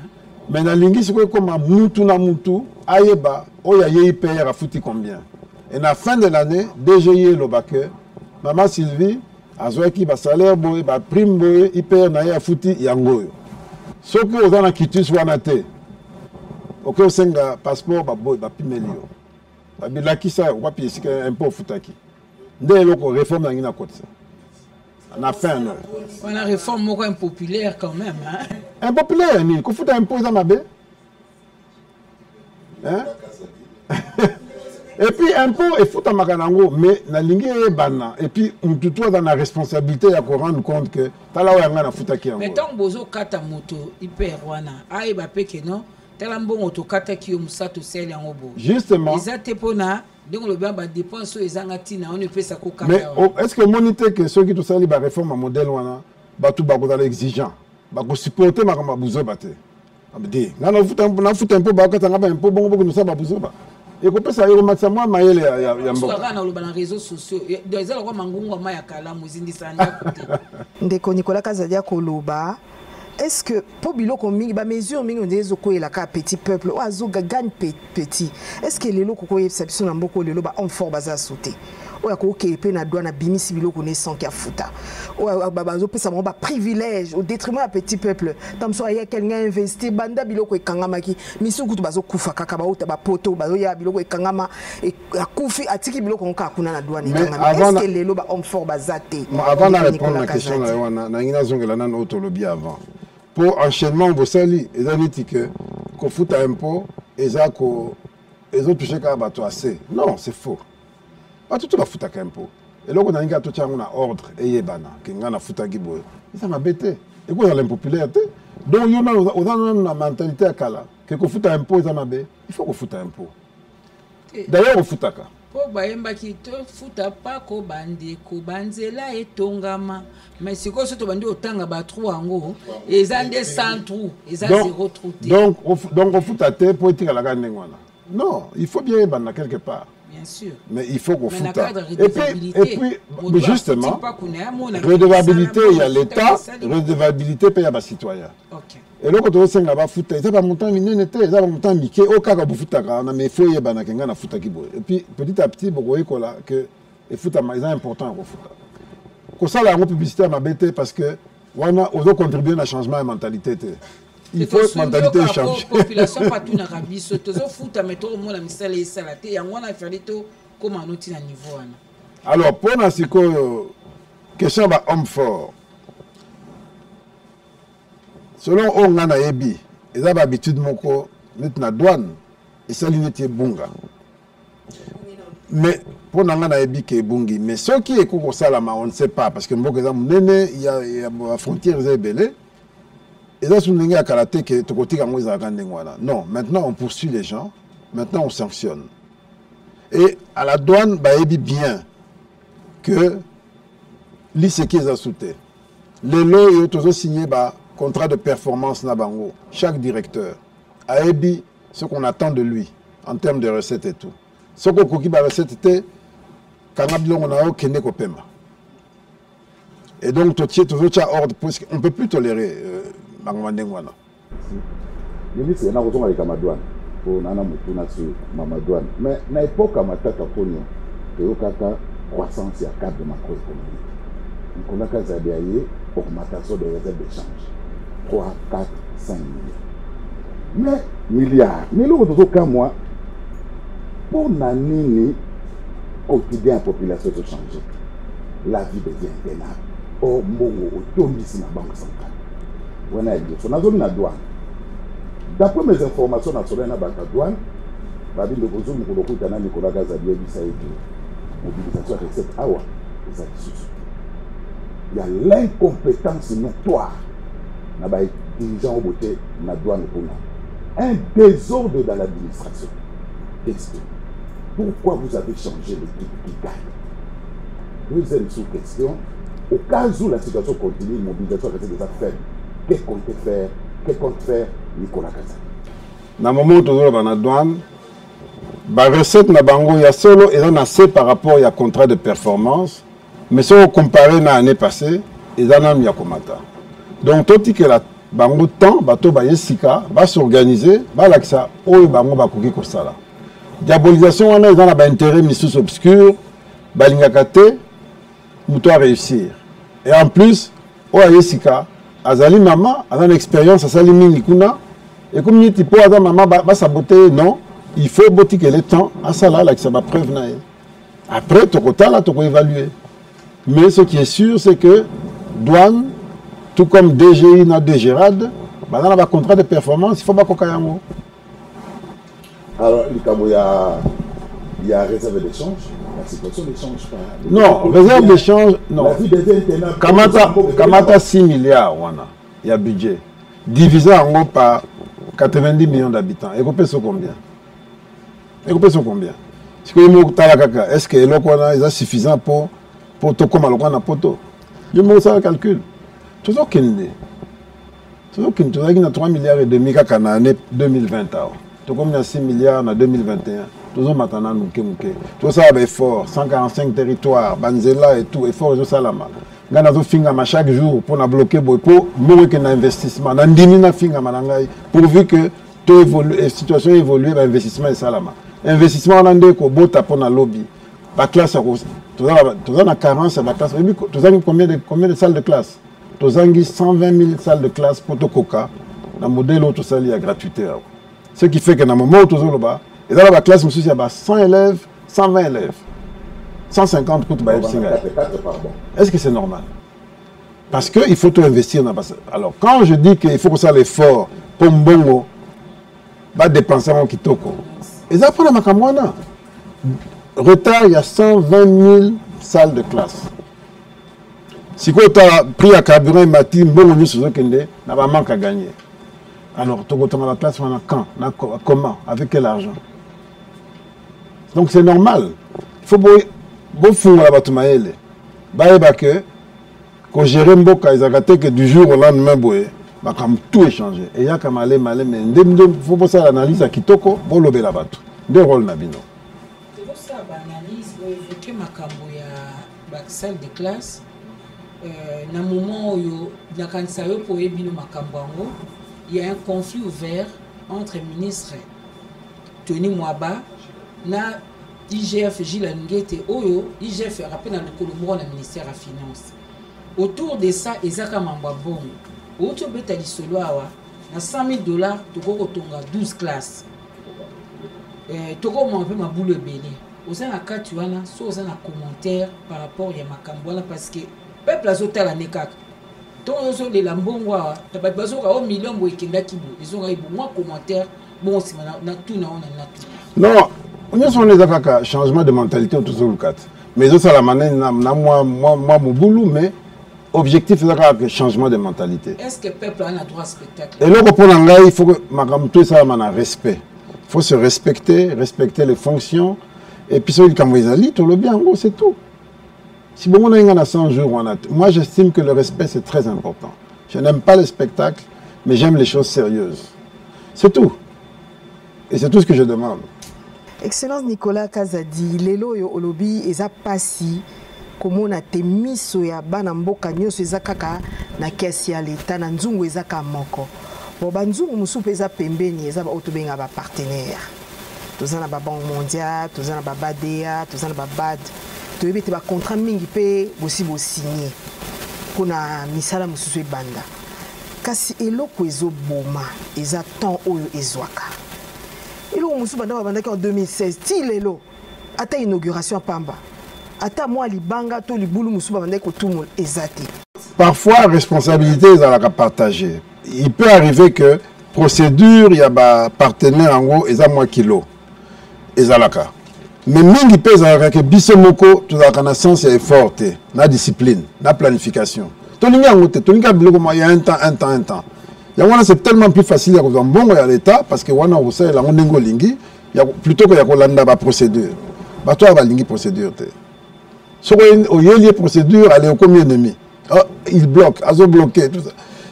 Mais dans l'ingi, c'est comme mutu na mutu, ayeba, oya ye payer à fouti combien. Et à la fin de l'année, DGI le bac, Maman Sylvie, a joué qui va salaire boy, va prime boy, il paye na ya fouti yango. Ce que vous avez quitté soit naté. Ok, vous avez un passeport, va boy, va pimelio. Va bien qui ça, on va payer un peu foutaki. Dès lors qu'on réforme la guinée côté. On a fait un an. On a réforme moins impopulaire quand même. Hein? Impopulaire, ni. Qu'on fout un impôt dans ma baie. Hein? Et puis impôt et fout à makanango mais na lingi e bana et puis tout toi dans la responsabilité à rendre compte que tala wa ngana futa ki yango. Mais tant bozo kata moto hyper wana ai ba peke non tala mbongo to kata ki musato sel yango bo. Justement. Ezate pona donc le ba dépense ezanga tina on ne peut ça ko kata. Mais est-ce que moniter que ceux qui tout ça li ba réforme modèle wana ba tout ba ko dans exigeant ba ko supporter makamba buzo baté. Abdi ngana futa un peu ba kata ngaba un peu bongo bongo nous ça ba buzo ba. Et que ça y remettre moi maïle ya mboka. Parce que dans les réseaux sociaux, des alors mangungu maya kala muzindi sanja côté. Ndeko Nicolas Kazadia Koloba. Est-ce que pour biloko mingi ba mesure mingi on dit zoko la ka petit peuple ou azoga gagne petit. Est-ce que les loko ko exception na mboko lelo ba on fort baza sauter. Oya ko kepe na douane bimisi biloko ne sans kia futa. Oya bazo pesa mo ba privilège au détriment à petit peuple. Tam so ya quelqu'un investi banda biloko ekangamaki misu kutu bazo kufa kaka ba uta ba poto bazo ya biloko ekangama e akufi atiki biloko nka kuna na douane ekangama. Est-ce que les lo ba on fort bazate. Avant de répondre à la question na ngina zongela na autolobie avant. Pour enchaînement bosali ezaniti que ko futa impôt ezako ezo toucher ka bato assez. Non, c'est faux. Pas tout la futa impôt. Et là on a un tout on a ordre et yebana que ngana futa gibo. Ça m'a bêté. Et quoi dans l'impopularité. Donc il y a une mentalité à kala que ko futa impôt ça m'a bé. Il faut ko futa impôt. D'ailleurs ko futa ka. Po bayemba ki to futa pa ko bande ko banzela etongama mais siko soto bande otanga ba trou ango ezande 100 trou eza 0 trou. Donc on futa te pour tirer la gagne ngwana. Non, il faut bien bana quelque part. Bien sûr. Mais il faut qu'on foute. Et puis justement, redevabilité, il y a l'État, redevabilité, il y a les citoyens. Et là, quand on sait que foot, ça va monter ça va monter Mickey, au cas où foot, mais il faut y avoir un foot. Et puis petit à petit, vous voyez que le foot est important. Comme ça, la publicité m'a bêté parce que on a contribué à un changement de mentalité. Il faut que la mentalité change. La population partout dans Arabie Saoudite, foot à mettre au monde la misère et salaté, et on a fait des tout comme un outil à niveau. Alors pour la question de homme fort, selon Ongana Ebi, ils ont l'habitude de la douane et ça l'unité bunga. Mais pour Nangana Ebi qui est bungi, mais ceux qui écoutent ça là, on ne sait pas parce que il y a la frontière est et là, non, maintenant on poursuit les gens, maintenant on sanctionne. Et à la douane, il dit bien que l'ICK est assouté. Les lois ont aussi signé un contrat de performance Nabango. Chaque directeur a dit ce qu'on attend de lui en termes de recettes et tout. Ce qu'on a dit recette était qu'on a Kene Kopema. Et donc, tout est ordre, on ne peut plus tolérer. Limite, il y a un avec Amadouane. Pour Nana Moutouna sur Mamadouane. Mais à l'époque, Amatata Pogno, il y a une croissance à 4 de macroéconomique. Donc, on a une augmentation de réserves d'échange. 3, 4, 5 milliards. Mais, milliards. Mais là, on a moi, pour Nanini, quotidien, la population se change. La vie devient intenable. Or, Mongo, au tombi, c'est la banque centrale. On a dit, on a zone la douane. D'après mes informations nationales dans la douane, Nicolas Kazadia mobilisation de cette awa. Il y a l'incompétence notoire dans les dirigeants au beauté de la douane. Un désordre dans l'administration. Pourquoi vous avez changé l'équipe qui gagne? Deuxième sous-question, au cas où la situation continue, la mobilisation reste déjà faible. Que compte faire Nicolas Kazadia? Dans le moment où on est dans la douane, la recette na bango ya solo est assez par rapport à contrat de performance, mais si on compare à l'année passée, ils en ont yakomata. Donc tout ce que la bango temps, bateau ba yesika, va s'organiser, va l'axa, oh bango ba koki kosala. Diabolisation on a ils ont intérêt mis obscur, balingakate, muto à réussir. Et en plus, oh yesika azali maman, a une expérience, azali mingi kuna, et comme il dit, pour azali maman, va saboter, non, il faut que le temps, à ça là, ça va preuve. Après, tu peux évaluer. Mais ce qui est sûr, c'est que douane, tout comme DGI, na DGRAD, dans le contrat de performance, il ne faut pas qu'on ait un mot. Alors, il y a il y a réserve d'échange. La situation ne change pas. Non, réserve d'échange, non. La vie devient tenable. Kamata 6 milliards, il y a budget. Divisé en gros par 90 millions d'habitants. Et vous pensez combien? Est-ce que est suffisant pour tout comme à poto? Je me fais un calcul. Tout ça qu'il y a 3 milliards et demi en année 2020. Tout comme il y a 6 milliards en 2021. Tout ça maintenant tout ça avec effort, 145 territoires, Banzela et tout, effort de Salama. Ganazo finga chaque jour pour bloquer pour mourir que investissement. Nandini finga manangai pourvu que tout évolue, la situation évolue, l'investissement est Salama. Investissement en andé ko bota pour na lobby. La classe tout ça na carence la classe. Tout ça combien de salles de classe? Tout ça 120 000 salles de classe pour tout coca. Na modèle tout ça il y a gratuité. Ce qui fait que dans le moment où tout ça là-bas, et dans la classe, il y a 100 élèves, 120 élèves, 150 coûte par Est-ce que c'est normal? Parce qu'il faut tout investir dans ça. Alors, quand je dis qu'il faut que ça l'effort pour Mbongo, va dépenser mon kitoko. Et ça, pour la Makamwana, retard, il y a 120 000 salles de classe. Si tu as pris à carburant et matin, Mbongo nous sommes n'a pas manque à gagner. Alors, tu as la classe, quand, comment, avec quel argent? Donc c'est normal. Il faut faire la batumaele. Quand gérer Mboka, ils ont que du jour au lendemain, comme tout est changé. Et il y a comme aller, mais il faut faire l'analyse à Kitoko pour lever la bateau. Deux rôles Nabino. C'est pour ça l'analyse, vous évoquez ma salle de classe. Dans le moment où il y a un conflit ouvert entre le ministre Tony Mwaba na IGF Gilles Ngete Oyo, IGF rappelle dans le Colombo na ministère de la Finance. Autour de ça, Ezaka Mamba Bongo. Autour de ça, il y a $100 000, tu as 12 classes. Tu as ma boule belé. Vous avez un cas, tu as un commentaire par rapport à Makambola parce que le peuple a sauté la nekak. Tu as les lambons, tu as besoin de millions de ils ont un commentaire. Bon, c'est tout. Non, on a un changement de mentalité autour de le mais ça la manière moi mon boulot mais objectif c'est un changement de mentalité. Est-ce que le peuple a un droit à spectacle? Et là pour l'anglais il faut que tout ça un respect. Il faut se respecter les fonctions et puis celui comme vous allez tout le bien c'est tout. Si bon on a 100 jours moi j'estime que le respect c'est très important. Je n'aime pas le spectacle mais j'aime les choses sérieuses. C'est tout. Et c'est tout ce que je demande. Excellence Nicolas Kazadi, lelo yo olobi eza pasi komona te miso ya bana mboka nyonso eza kaka na kesi ya leta na nzungu eza ka moko. Bo banzungu musupe eza pembeni eza ba otobenga ba partenaire. Tozana ba Banque mondiale, tozana ba BADEA, tozana ba BAD. Toyebi te ba contrat mingi pe bosi bo signer. Kuna misala mususu ebanda. Kasi eloko ezo boma eza temps oyo ezwaka. Il y a en 2016, Tilelo, à ta inauguration à Pamba, à ta moi Libanga, tout le boulot Moussouba Bandeko, tout le monde est. Parfois, responsabilité est à la partager. Il peut arriver que procédure, il y a un partenaire en gros, et à moi kilo, et à la cas. Mais mingi pèse avec que Bissomoko, tout la connaissance est forte, la discipline, la planification. Tout le monde il y a un temps. C'est tellement plus facile à l'État parce que plutôt que la procédure. Toi, tu procédure. Si il y a une procédure, elle est au combien d'ennemis? Il bloque, ils ont bloqué.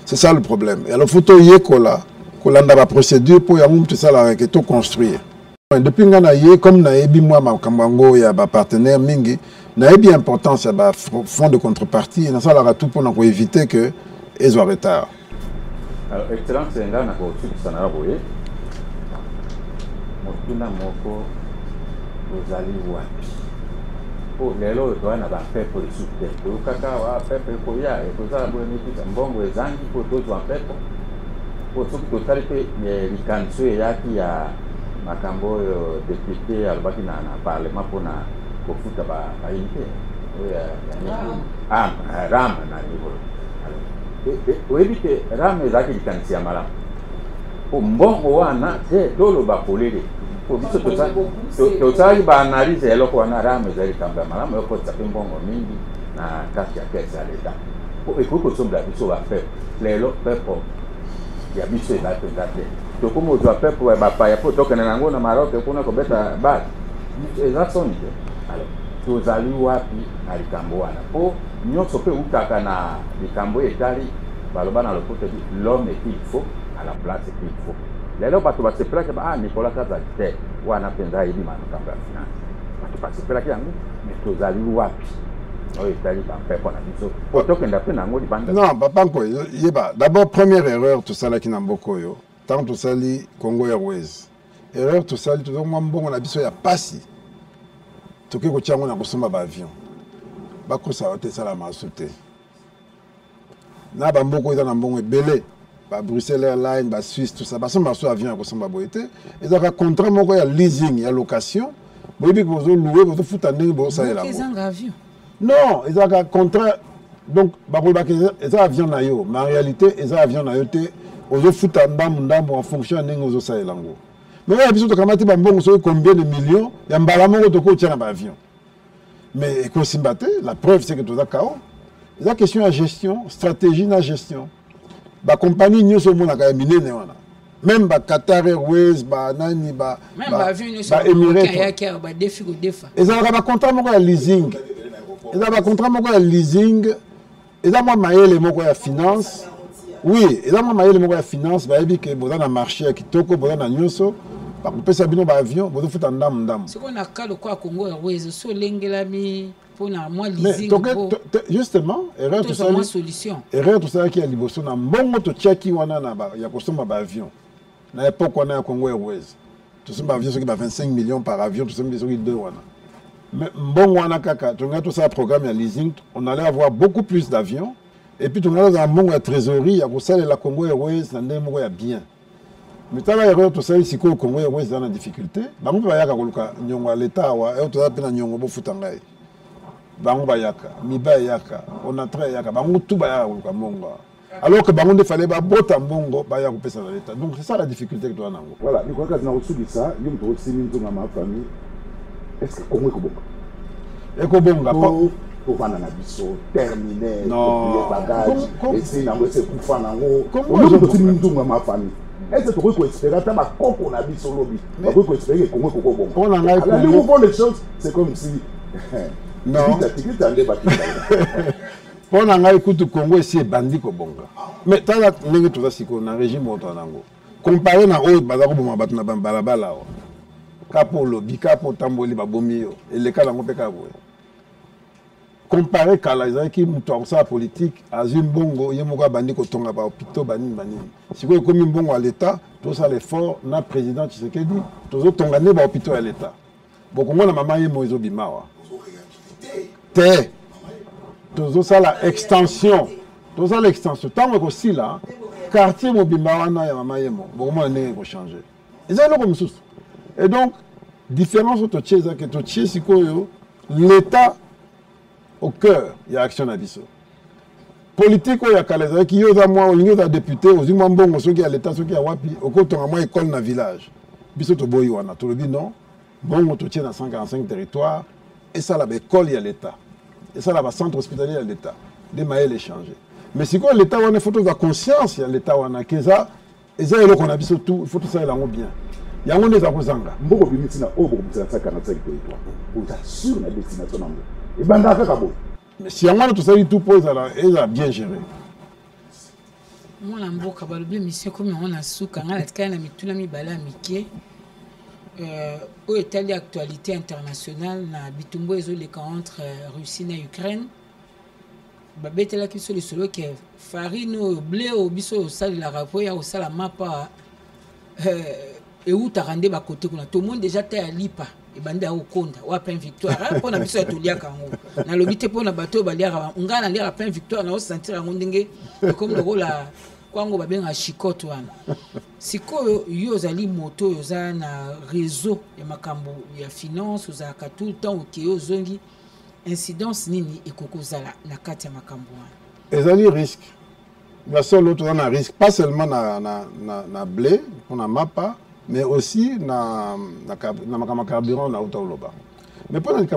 C'est ça le problème. Et alors, il faut que la procédure pour tout construire. Depuis que comme moi, il y a un partenaire, il y a une importance, il y a un fonds de contrepartie. Et ça, tout pour éviter qu'ils soient en retard. Alors, excellence, c'est un gars qui a été motuna moko ozali wapi po lelo toana ba pepo lisute to kaka wa pepe ko ya e kozala boye mipita mbongo ezangi po tozo wa pepo po soki totali pe likanso eyaki ya makambo oyo député alobaki na parlement mpona kofuta bainite oyo ram na niveau oyebi te ram ezalaki likanisi ya malamu po mbongo wana te toloba polele tosali baanalyse eloko wana rame ezali likambo ya malamu ekotisa mpe mbongo mingi na kati ya kese ya leta ekoki kosombela biso bapeple lelo peple ya biso ezali mpenza te tokomi ozwa peple bapaya mpo tokende nango na Maroc kuna kobeta bale eza soni te alors tozali wapi na likambo wana mpo nyonso mpe eutaka na likambo etali baloba na lopoto l'homme qu'il faut à la place qu'il faut lelo bato basepelaki Nicolas Kazadi te wana mpenza ayebi makambo ya finance bato basepelaki yango me tozali wapi oyo etali bampepo na biso po tokenda mpe nango libanda non papa nko yeba d'abord première erreur tosalaki na mboka oyo ntango tosali Congo Airways erreur tosali tozomwa mbongo na biso ya pasi tokoki kotia yango na kosomba baavion bakosa te esala maso te na bamboka eza na mbongo ebele ba Bruxelles Airlines, ba Suisse, tout ça. Parce que je avion à Kosamba Boété. Et donc, contrat, il y a leasing, il y a location. Vous avez loué, vous avez foutu un nez, vous avez avion. Non, il y a un contrat. Donc, il y a un avion, mais en réalité, il y a un avion, vous avez foutu un ndam en fonction de vous avez l'ango. Mais il y a des gens qui combien de millions, il y a un balamon qui a un avion. Mais la preuve, c'est que tout ça, il y a une question de gestion, stratégie de gestion. La compagnie nous sommes même Qatar Airways, Nani, Emirates. Ils ont un contrat de leasing. Ils ont un contrat de leasing. Ils ont un finance. Oui, ils ont un finance. Ils ont un marché qui toko, ils ont un nyoso. Ils ont un avion, ils ont un dam. Ce qu'on a fait au Congo Airways, c'est l'engelami. Mais justement, erreur tout ça qui est liboso na mbongo to tchaki wana na ba ya kosomba ba avion. Na époque on a Congo Airways. Tout ça avion qui va 25 millions par avion, tout ça des deux wana. Mais mbongo wana kaka, tu regardes tout ça programme ya leasing, on allait avoir beaucoup plus d'avions et puis tu regardes dans mbongo ya trésorerie, ya kosala la Congo Airways na ndemo ya bien. Mais tu as erreur tout ça ici au Congo Airways dans la difficulté. Ba mu ba ya ka koluka nyongo l'état wa et to apena nyongo bo futangai. Bango bayaka, miba yaka, on a très yaka, bango tout bayaka koluka mongo. Alors que bango ne fallait pas bota mongo baya ko pesa dans l'état. Donc c'est ça la difficulté que tu as nango. Voilà, ni kwa kazi na usudi ça, yum to aussi mintu na ma famille. Est-ce que Congo ko bonga? Eko bonga pour vana na biso terminer non bagage et c'est na ngwe se kufa nango. Yum to aussi mintu na ma famille. Est-ce que tu peux espérer ta ba koko na biso lobi? Tu peux espérer Congo ko bonga. On en a le mouvement des choses, c'est comme si non. Pour on a écouté Congo c'est bandit ko bonga. Mais tu as ndenge tout ça siko na régime auto nango. Comparé na o bazako boma batu na balabala o. Kapo lobi kapo tamboli babomi yo et le kala ngopeka boye. Comparé kala ezaki mutu akosa politique azim bongo yemoka bandi ko tonga ba hôpitaux banini banini. Siko komi bongo à l'état, tout ça l'effort na président Tshisekedi, tozo tonga ne ba hôpitaux à l'état. Bokongo na mama yemo ezo bimawa. Te tozo ça la extension tozo l'extension tant que aussi là quartier mobimba wana ya mama yemo bokomo ndenge ko changer ezali comme ça et donc différence auto tcheza que to tché sikoyo l'état au cœur il y a action na biso politique ya kaleza ki yoza moi olingo za député ozimwa mbongo soki ya l'état soki ya wapi okotonga moi école na village biso to boyi wana to lobi non bongo to tché na 145 territoires et ça l'école il y a l'état et ça là centre hospitalier à l'état des mails échangés mais si quoi l'état on a photo de conscience il y a l'état on a que ça et ça il qu'on a biso tout il faut tout ça il en bien il y a on des akozanga mboko bimitina o boko bimitina 45 territoire pour assurer la destination nango et banda kaka bo mais si on a tout ça tout pose là et ça bien géré moi la mboka balobi mission comme on a souka ngala tkana mituna mibala mikie au état d'actualité internationale na bitumbo ezoleka entre Russie na Ukraine babetela ki sur le solo que farine au blé au biso sala la rapport ya au sala mapa et où ta rende ba côté kuna tout le monde déjà ta lipa et bande a okonda wa plein victoire pour na biso to lia kango na lobité pour na bateau ba lia ngana lia plein victoire na o sentir ngondenge comme le rôle la kwango babenga chikoto wana sikoyo yozali moto yoza na réseau ya makambo ya finance ozaka tout le temps okeyo zongi incidence nini ekokozala na kati ya makambo wana ezali risque la seule autre on a risque pas seulement na blé on a mapa mais aussi na carburant na autoloba. Mais pendant que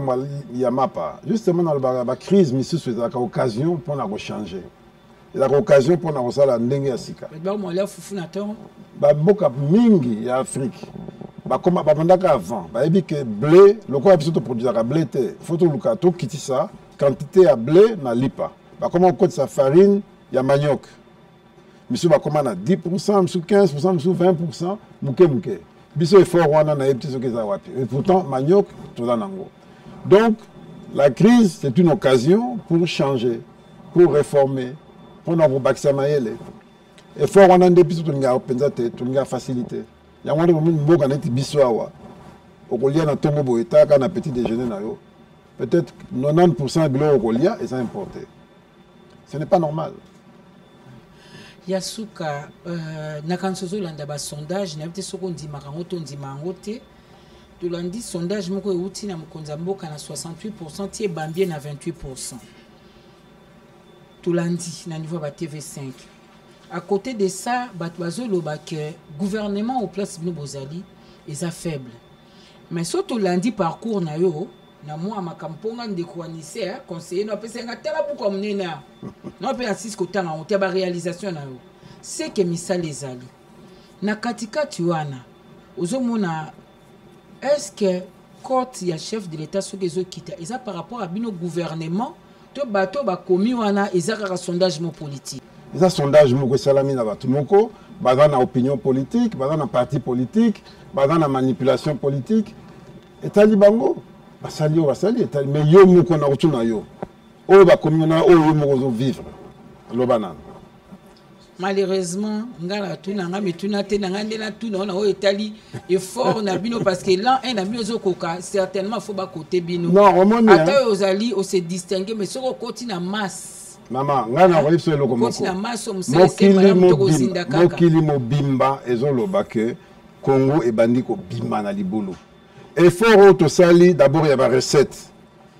il y a mapa, justement dans la crise, mais c'est la occasion pour la changer. La occasion pour la resala ndenge ya sika. Ba mo la fufu na temps. Ba boka mingi ya Afrique. Ba comme ba pendaka avant, ba ebi que blé, le quoi biso to produire blé te, photo luka to kitisa, quantité à blé na lipa. Ba comment on compte sa farine, ya manioc. Monsieur ba comment na 10%, monsieur 15%, monsieur 20%, muke. Biso effort wana na ebti soki za wapi. Et pourtant manioc toza nango. Donc la crise c'est une occasion pour changer, pour réformer, pour nous bakisa mayele. Effort wana nde biso tolinga penza te, tolinga facilité. Ya wana ko mboka neti biso awa. Okolia na tongo boeta ka na petit déjeuner na yo. Peut-être 90% bilo okolia et ça importé. Ce n'est pas normal. Yasuka nakansozo landa ba sondage na bite soko ndima kango to ndima ngote to landi sondage moko euti na mkonza mboka na 68% tie bambie na 28%. To landi na niveau ba TV5. À côté de ça, batwazo loba que gouvernement au place bino bozali est faible. Mais surtout lundi parcours na yo na moi makamponga ndekwanise conseiller no pesenga tala pour comme nena no pe assist ko tanga on ba réalisation na yo c'est que misal ezali na katika tuana ozomona est-ce que cote ya chef de l'état so kezo kita eza par rapport à bino gouvernement to bato ba komi wana eza ka sondage mo politique eza sondage moko salami na bato moko baza na opinion politique baza na parti politique baza na manipulation politique etali bango basali etali mais yo moko na kutuna yo oyo bakomi na oyo yo moko zo vivre lobanana malheureusement ngala tuna ngami tuna te ngande na tuna na oyo etali effort na bino parce que là un ami zo koka certainement faut ba côté bino non omoni ata ozali o se distinguer mais soko koti na masse mama ngana ko ifso eloko moko koti na masse o musala se madame to kozinda kaka mokili mobimba ezoloba ke Congo ebandi ko bimba na libulu effort to sali d'abord il y a ba recette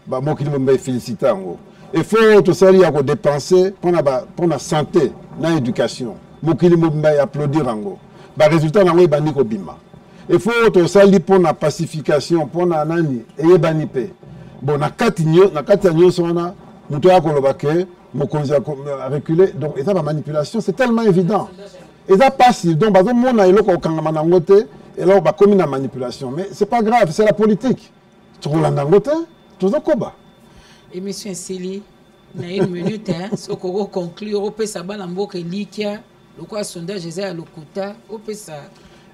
ba mokili mobimba féliciter ngo effort to sali ya ko dépenser pour la santé na éducation mokili mobimba ya applaudir ngo ba résultat na ngo ebandi ko bimba effort to sali pour la pacification pour na nani eyebani pe bon na kati ya nyonso wana muto ya koloba ke mokonzi a reculé donc et ça la manipulation c'est tellement évident et ça passe donc bazo mona eloko okangama na ngote et là ba komi na manipulation mais c'est pas grave c'est la politique tolanda ngote tozokoba émission Sili na une minute hein soko conclure au pesa bana mboka likia lokwa sondage eza ya lokuta au pesa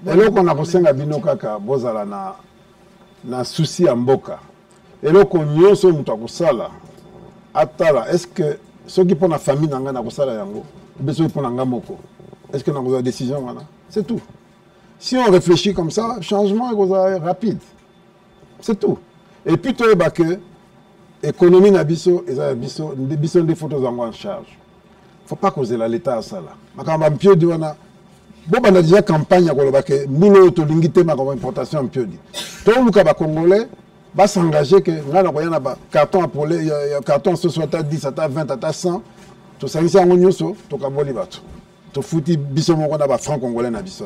eloko na kosenga bino kaka bozala na souci ya mboka eloko nyonso mutu akosala atala est-ce que soki pour la famille nanga na kosala yango besoin pour nanga moko est-ce que na koza décision wana c'est tout si on réfléchit comme ça changement est rapide c'est tout et puis to ba que économie na biso eza biso des photos en charge faut pas causer l'état à ça là makamba mpio di wana bo bana déjà campagne ko loba ke mulo to lingite ma comme importation mpio di to luka ba congolais va s'engager que ngana ko yana ba carton apolé carton ce soit à 10 à 20 à 100 to sangisa ngonyoso to kaboli bato to futi biso moko na ba franc congolais na biso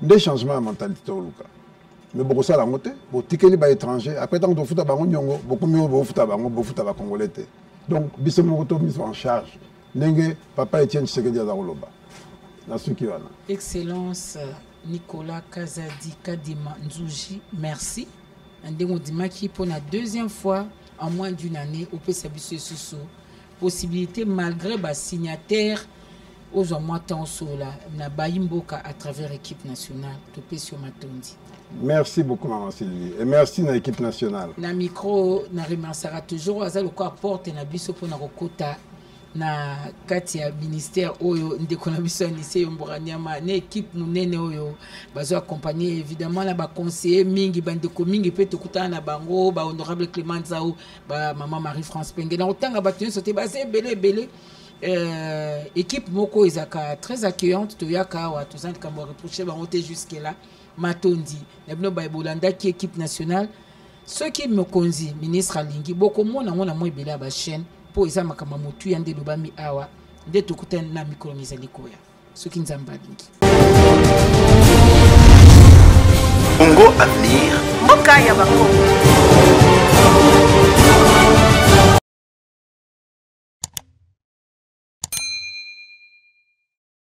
des changements de mentalité au luka mais beaucoup ça la montée bo tikeli ba étranger après tant to futa bango nyongo beaucoup mieux bo futa bango bo futa ba congolais te donc biso moko to mise en charge ndenge papa Etienne Tshisekedi azakoloba na suki wana excellence Nicolas Kazadi Kadima Nzuji merci ndenge dimaki pour la deuxième fois en moins d'une année au PSABC sous possibilité malgré ba signataire aux mois temps là na Baimboka à travers l'équipe nationale to Pesio Matondi. Merci beaucoup maman Sylvie et merci na équipe nationale. Na micro na remerciera toujours azalo ko apporter na biso pour na kokota na kati ya ministère oyo ndeko na biso lycée Mboranyama na équipe munene oyo bazo accompagner évidemment na ba conseiller mingi bandeko mingi pe tokutana na bango ba honorable Clément Zao ba maman Marie-France Penge na otanga batuni sote ba belé équipe moko ezaka très accueillante to yaka wa tozandi kambo reprocher ba monter jusque là Matondi na bino ba Bolanda qui équipe nationale ceux qui me konzi ministre alingi boko mona mona mo ebela ba chaîne po ezama kama motu yande lobami awa nde tokutana na mikolo mizali koya ceux qui nzamba alingi Congo Avenir. Mboka ya Bakongo.